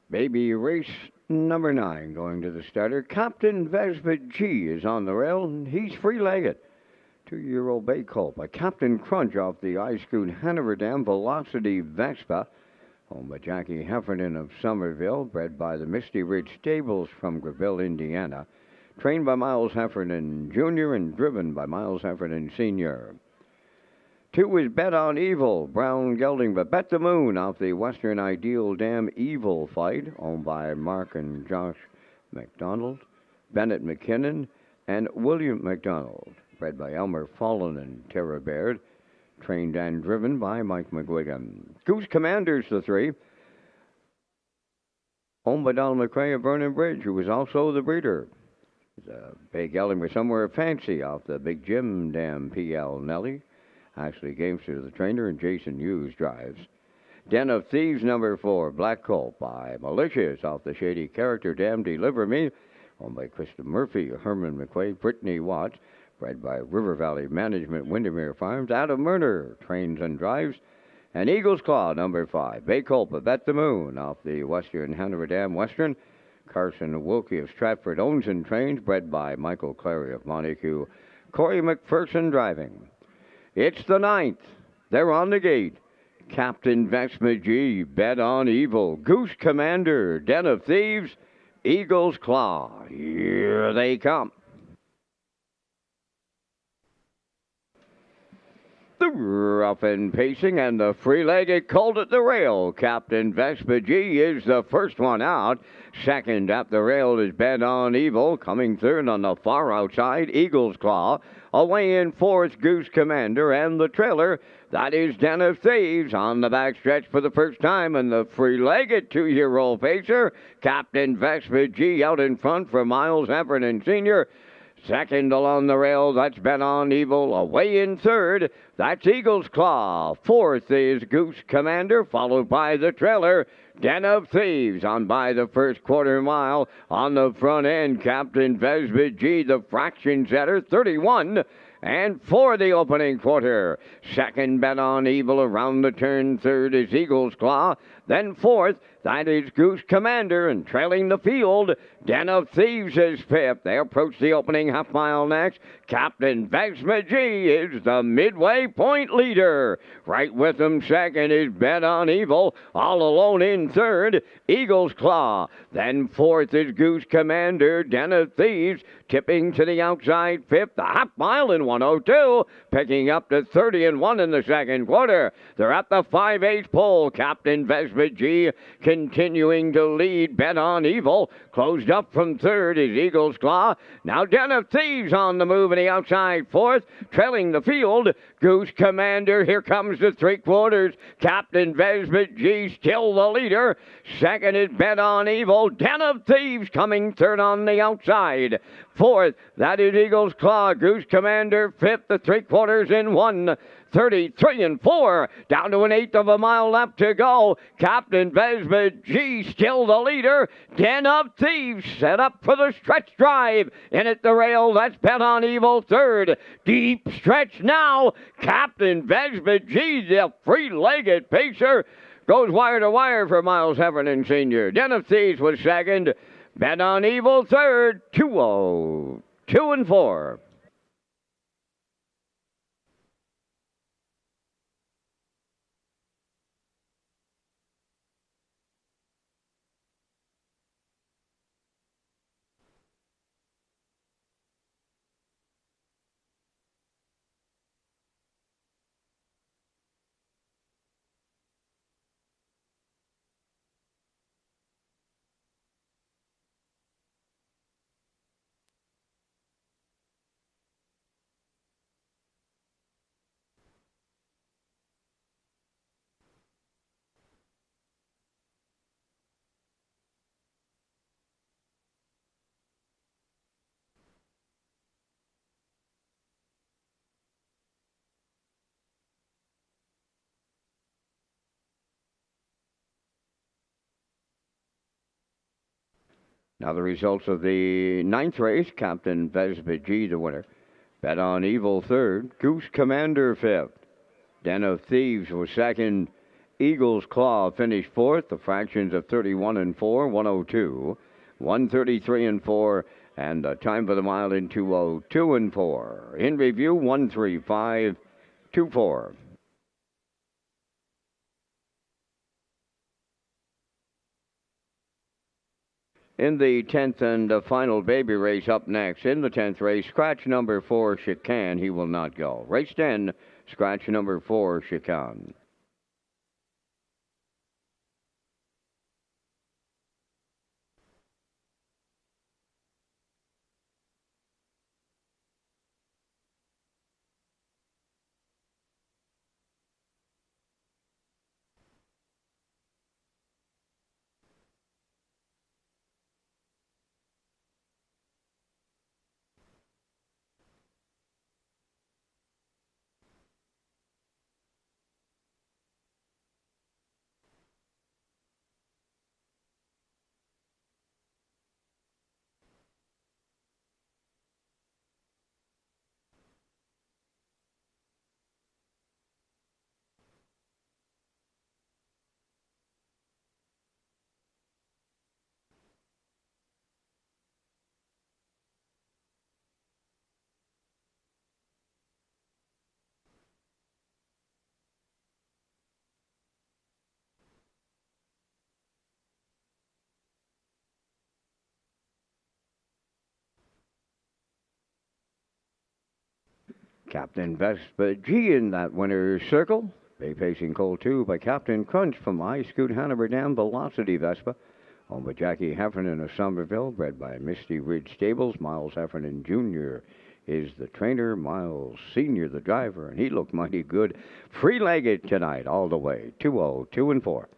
Baby race number 9 going to the starter. Captain Vespa G is on the rail, and he's free-legged. 2-year-old bay colt by Captain Crunch off the ice-scoot Hanover Dam Velocity Vespa. Owned by Jackie Heffernan of Somerville, bred by the Misty Ridge Stables from Greville, Indiana. Trained by Miles Heffernan Jr. and driven by Miles Heffernan Sr. 2 is Bet on Evil, brown gelding, but Bet the Moon off the Western Ideal Dam Evil fight, owned by Mark and Josh McDonald. Bennett McKinnon, and William McDonald. Bred by Elmer Fallon and Tara Baird. Trained and driven by Mike McGuigan. Goose Commander's the three. Owned by Donald McRae of Vernon Bridge, who was also the breeder. The big gelding was somewhere fancy off the Big Jim Dam PL Nelly. Ashley Gamester, the trainer, and Jason Hughes drives. Den of Thieves, number 4, Black Colt by Malicious off the Shady Character Dam Deliver Me. Owned by Krista Murphy, Herman McQuaid, Brittany Watts. Bred by River Valley Management, Windermere Farms. Adam Murner trains and drives. And Eagle's Claw, number 5, Bay Colt, Bet the Moon off the Western Hanover Dam Western. Carson Wilkie of Stratford owns and trains, bred by Michael Clary of Montague. Corey McPherson driving. It's the 9th. They're on the gate. Captain Vex McGee, Bet on Evil. Goose Commander, Den of Thieves, Eagle's Claw. Here they come. The rough and pacing and the free-legged colt at the rail. Captain Vespa G is the first one out. Second at the rail is Bet on Evil. Coming third on the far outside, Eagle's Claw. Away in fourth, Goose Commander. And the trailer, that is Den of Thieves on the backstretch for the first time. And the free-legged 2-year-old pacer, Captain Vespa G out in front for Miles Heffernan Sr. Second along the rail, that's Bet on Evil. Away in third, that's Eagle's Claw. Fourth is Goose Commander, followed by the trailer, Den of Thieves. On by the first quarter mile. On the front end, Captain Vespa G, the fraction setter, 31. And for the opening quarter, second Bet on Evil around the turn. Third is Eagle's Claw. Then fourth, that is Goose Commander. And trailing the field, Den of Thieves is fifth. They approach the opening half mile next. Captain Vespa G is the midway point leader. Right with them second is Bet on Evil. All alone in third, Eagle's Claw. Then fourth is Goose Commander. Den of Thieves tipping to the outside fifth. The half mile in 102, picking up to 30-1 in the second quarter. They're at the 5/8 pole. Captain Vespa G continuing to lead. Bet on Evil closed up from third is Eagle's Claw. Now Den of Thieves on the move in the outside fourth, trailing the field. Goose Commander, here comes the three quarters. Captain Vespa G still the leader. Second is Bet on Evil. Den of Thieves coming third on the outside. Fourth, that is Eagle's Claw. Goose Commander fifth, the three quarters in 1:33-4. Down to an eighth of a mile left to go. Captain Vespa G still the leader. Den of Thieves set up for the stretch drive. In at the rail, that's Bet on Evil third. Deep stretch now. Captain Vespa G, the free-legged pacer, goes wire to wire for Miles Heffernan Sr. Den of Thieves was second. Bet on Evil third. 2-4. Now the results of the ninth race. Captain Vespa G, the winner. Bet on Evil third. Goose Commander fifth. Den of Thieves was second. Eagle's Claw finished fourth. The fractions of 31-4, 102. 133-4. And the time for the mile in 2:02-4. In review, 1:35.24. In the 10th and final baby race up next, in the 10th race, scratch number 4, Chicane, he will not go. Race 10, scratch number 4, Chicane. Captain Vespa G in that winner's circle. Bay Pacing Coal 2 by Captain Crunch from I Scoot Hanover Dam Velocity Vespa. Owned by Jackie Heffernan of Somerville, bred by Misty Ridge Stables. Miles Heffernan Jr. is the trainer, Miles Sr. the driver, and he looked mighty good. Free-legged tonight all the way. 2-0, 2 and 4.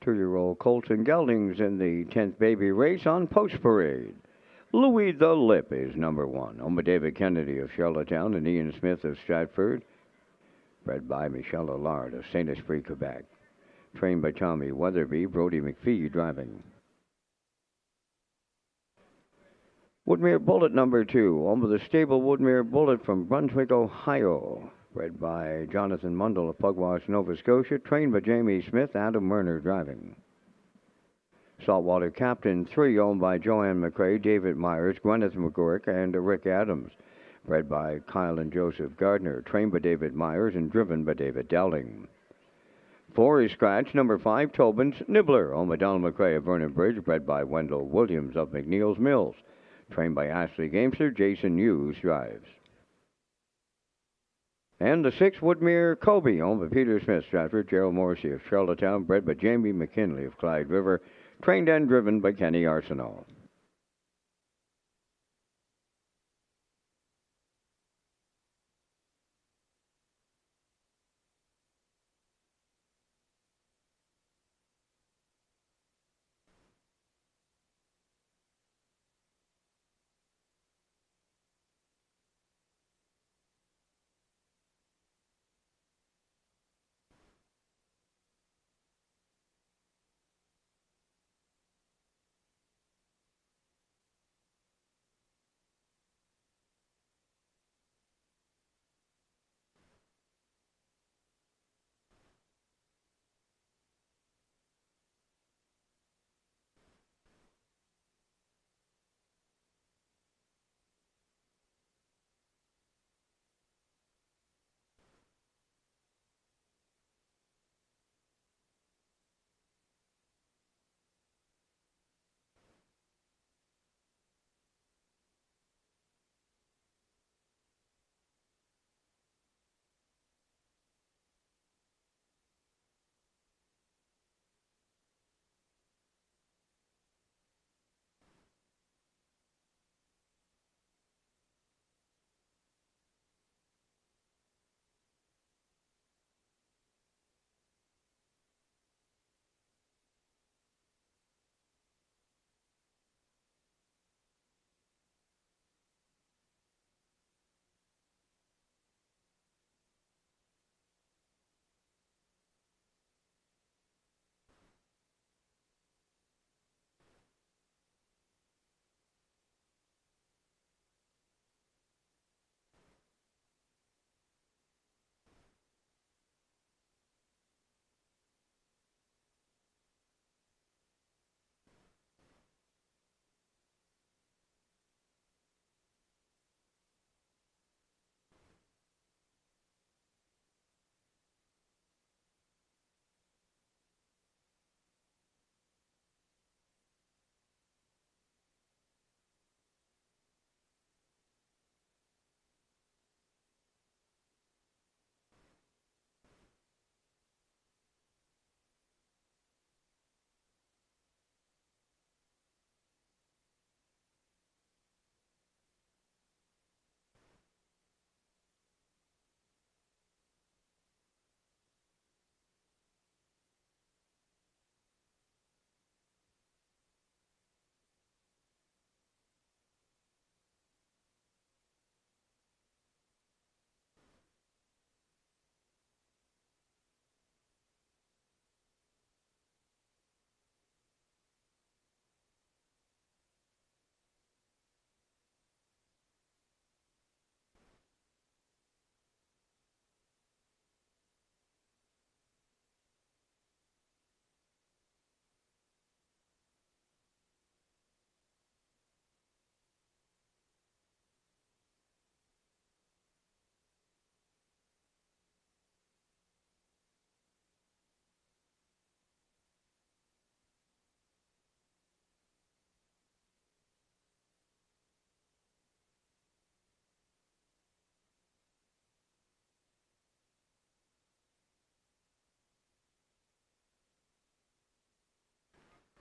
Two-year-old Colton Geldings in the 10th baby race on Post Parade. Louis the Lip is number one. Owned by David Kennedy of Charlottetown and Ian Smith of Stratford. Bred by Michel Allard of Saint Esprit, Quebec. Trained by Tommy Weatherby, Brody McPhee driving. Woodmere Bullet number two. Owned by the stable Woodmere Bullet from Brunswick, Ohio. Bred by Jonathan Mundell of Pugwash, Nova Scotia. Trained by Jamie Smith, Adam Werner driving. Saltwater Captain 3, owned by Joanne McRae, David Myers, Gwyneth McGurk, and Rick Adams. Bred by Kyle and Joseph Gardner, trained by David Myers, and driven by David Dowling. 4 is Scratch, number 5, Tobin's Nibbler, owned by Donald McRae of Vernon Bridge, bred by Wendell Williams of McNeil's Mills. Trained by Ashley Gamester, Jason Hughes drives. And the 6, Woodmere Kobe, owned by Peter Smith, Stratford, Gerald Morrissey of Charlottetown, bred by Jamie McKinley of Clyde River, trained and driven by Kenny Arsenault.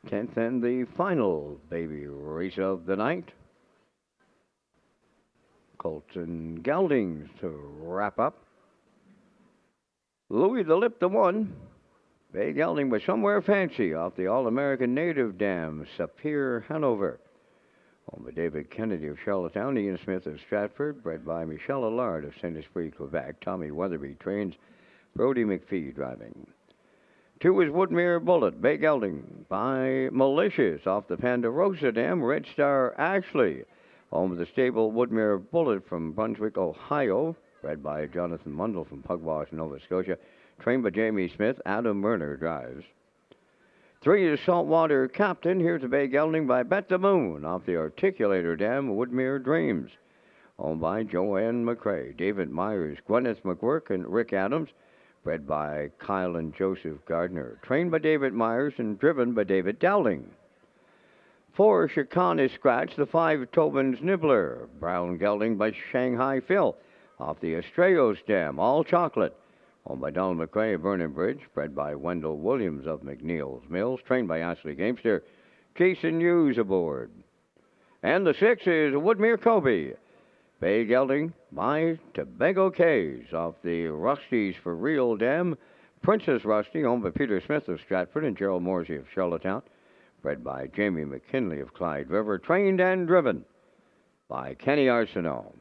10th and the final baby race of the night. Colts and Geldings to wrap up. Louis the Lip, the one. Bay Gelding was somewhere fancy off the All-American Native Dam, Sapir, Hanover. Owned by David Kennedy of Charlottetown, Ian Smith of Stratford, bred by Michel Allard of Saint-Esprit, Quebec. Tommy Weatherby trains, Brody McPhee driving. 2 is Woodmere Bullet, Bay Gelding by Malicious off the Ponderosa Dam, Red Star Ashley. Home of the stable Woodmere Bullet from Brunswick, Ohio, bred by Jonathan Mundell from Pugwash, Nova Scotia. Trained by Jamie Smith, Adam Werner drives. 3 is Saltwater Captain. Here's a Bay Gelding by Bet the Moon off the Articulator Dam, Woodmere Dreams. Owned by Joanne McCrae, David Myers, Gwyneth McWork, and Rick Adams. Bred by Kyle and Joseph Gardner. Trained by David Myers and driven by David Dowling. 4 Chican is scratched. The 5 Tobin's Nibbler. Brown Gelding by Shanghai Phil off the Estrellos Dam, all chocolate. Owned by Donald McCrae of Vernon Bridge, bred by Wendell Williams of McNeil's Mills, trained by Ashley Gamester. Jason Hughes aboard. And the 6 is Woodmere Kobe. Bay Gelding by Tobago Cays off the Rusties for Real Dam. Princess Rusty, owned by Peter Smith of Stratford and Gerald Morsey of Charlottetown, bred by Jamie McKinley of Clyde River, trained and driven by Kenny Arsenault.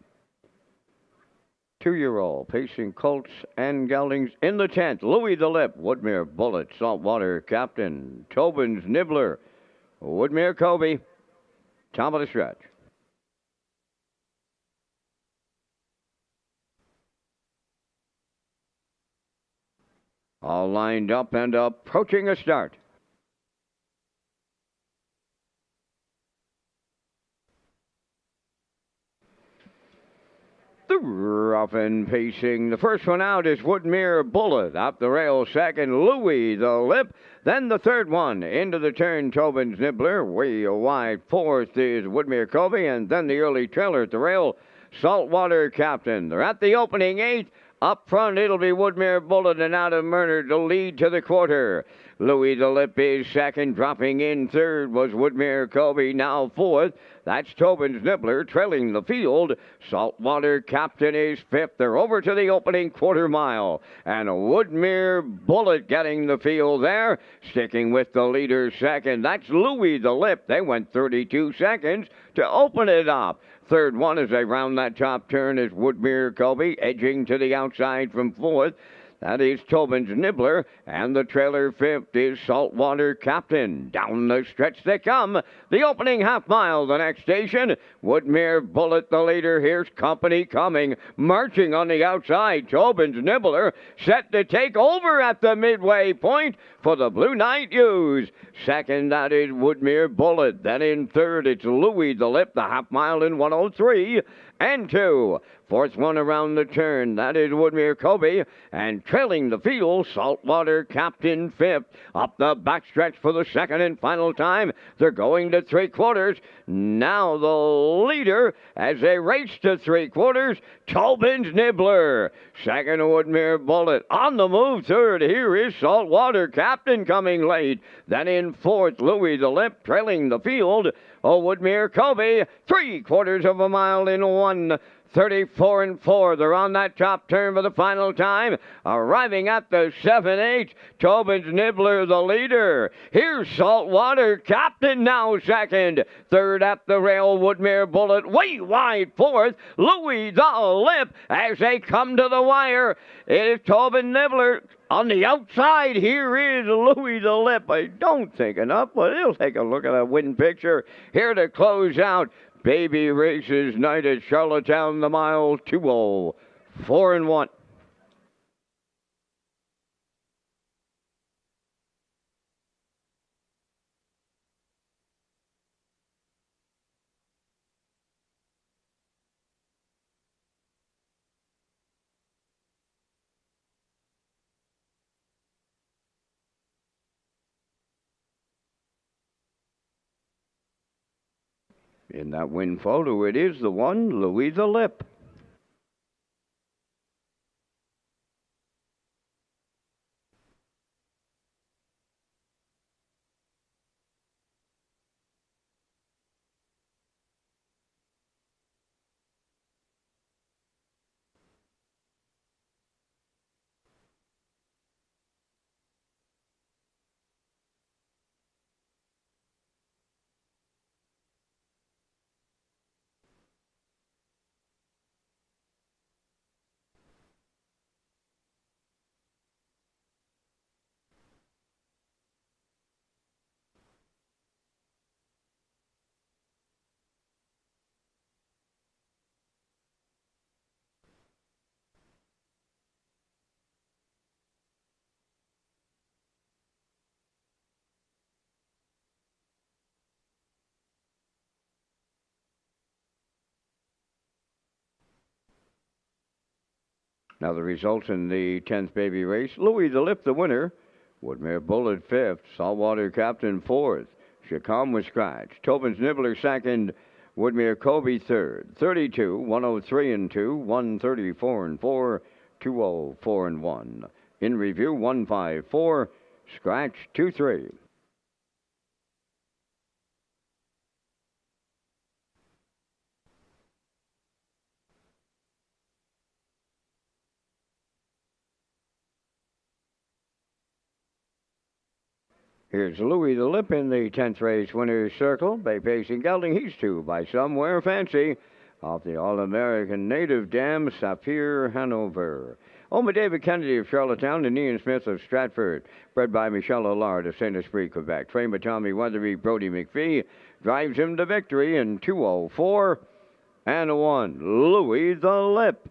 2-year-old pacing Colts and Geldings in the 10th. Louis the Lip, Woodmere Bullet, Saltwater Captain, Tobin's Nibbler, Woodmere Kobe, top of the stretch. All lined up and approaching a start. The rough and pacing. The first one out is Woodmere Bullet. Up the rail second, Louis the Lip. Then the third one into the turn, Tobin's Nibbler. Way wide fourth is Woodmere Kobe. And then the early trailer at the rail, Saltwater Captain. They're at the opening 8. Up front, it'll be Woodmere Bullet and Adam Murner to lead to the quarter. Louis the Lip is second. Dropping in third was Woodmere Kobe, now fourth. That's Tobin's Nibbler trailing the field. Saltwater Captain is fifth. They're over to the opening quarter mile. And Woodmere Bullet getting the field there. Sticking with the leader second. That's Louis the Lip. They went 32 seconds to open it up. Third one as they round that top turn is Woodmere Kobe, edging to the outside from fourth. That is Tobin's Nibbler, and the trailer fifth is Saltwater Captain. Down the stretch they come. The opening half mile, the next station. Woodmere Bullet, the leader. Here's company coming. Marching on the outside, Tobin's Nibbler, set to take over at the midway point for the Blue Knight Ewes. Second, that is Woodmere Bullet. Then in third, it's Louis the Lip, the half mile in 1:03 and 2. Fourth one around the turn, that is Woodmere Kobe, and trailing the field, Saltwater Captain fifth. Up the backstretch for the second and final time. They're going to 3/4. Now the leader, as they race to 3/4, Tobin's Nibbler. Second, Woodmere Bullet. On the move, third. Here is Saltwater Captain coming late. Then in fourth, Louis the Lip, trailing the field. Woodmere Kobe, 3/4 of a mile in 1:34 and 4. They're on that top turn for the final time. Arriving at the 7/8. Tobin's Nibbler, the leader. Here's Saltwater Captain now second. Third at the rail, Woodmere Bullet. Way wide fourth. Louis the Lip as they come to the wire. It is Tobin Nibbler. On the outside, here is Louis the Lip. I don't think enough, but he'll take a look at that win picture. Here to close out Baby Races Night at Charlottetown, the mile 2:04 and 1. In that win photo, it is the one, Louis the Lip. Now the results in the 10th baby race. Louis the Lip, the winner. Woodmere Bullet, 5th. Saltwater Captain, 4th. Chacom was scratched. Tobin's Nibbler, 2nd. Woodmere Kobe, 3rd. 32, 103 and 2, 134 and 4, 204 and 1. In review, 154, scratch 23. Here's Louis the Lip in the 10th race winner's circle. Bay Pacing Gelding, he's 2 by Somewhere Fancy off the All-American Native Dam, Saphir, Hanover. Owned by David Kennedy of Charlottetown and Ian Smith of Stratford. Bred by Michel Allard of Saint-Esprit, Quebec. Trained by Tommy Weatherby, Brody McPhee. Drives him to victory in 2:04 and 1. Louis the Lip.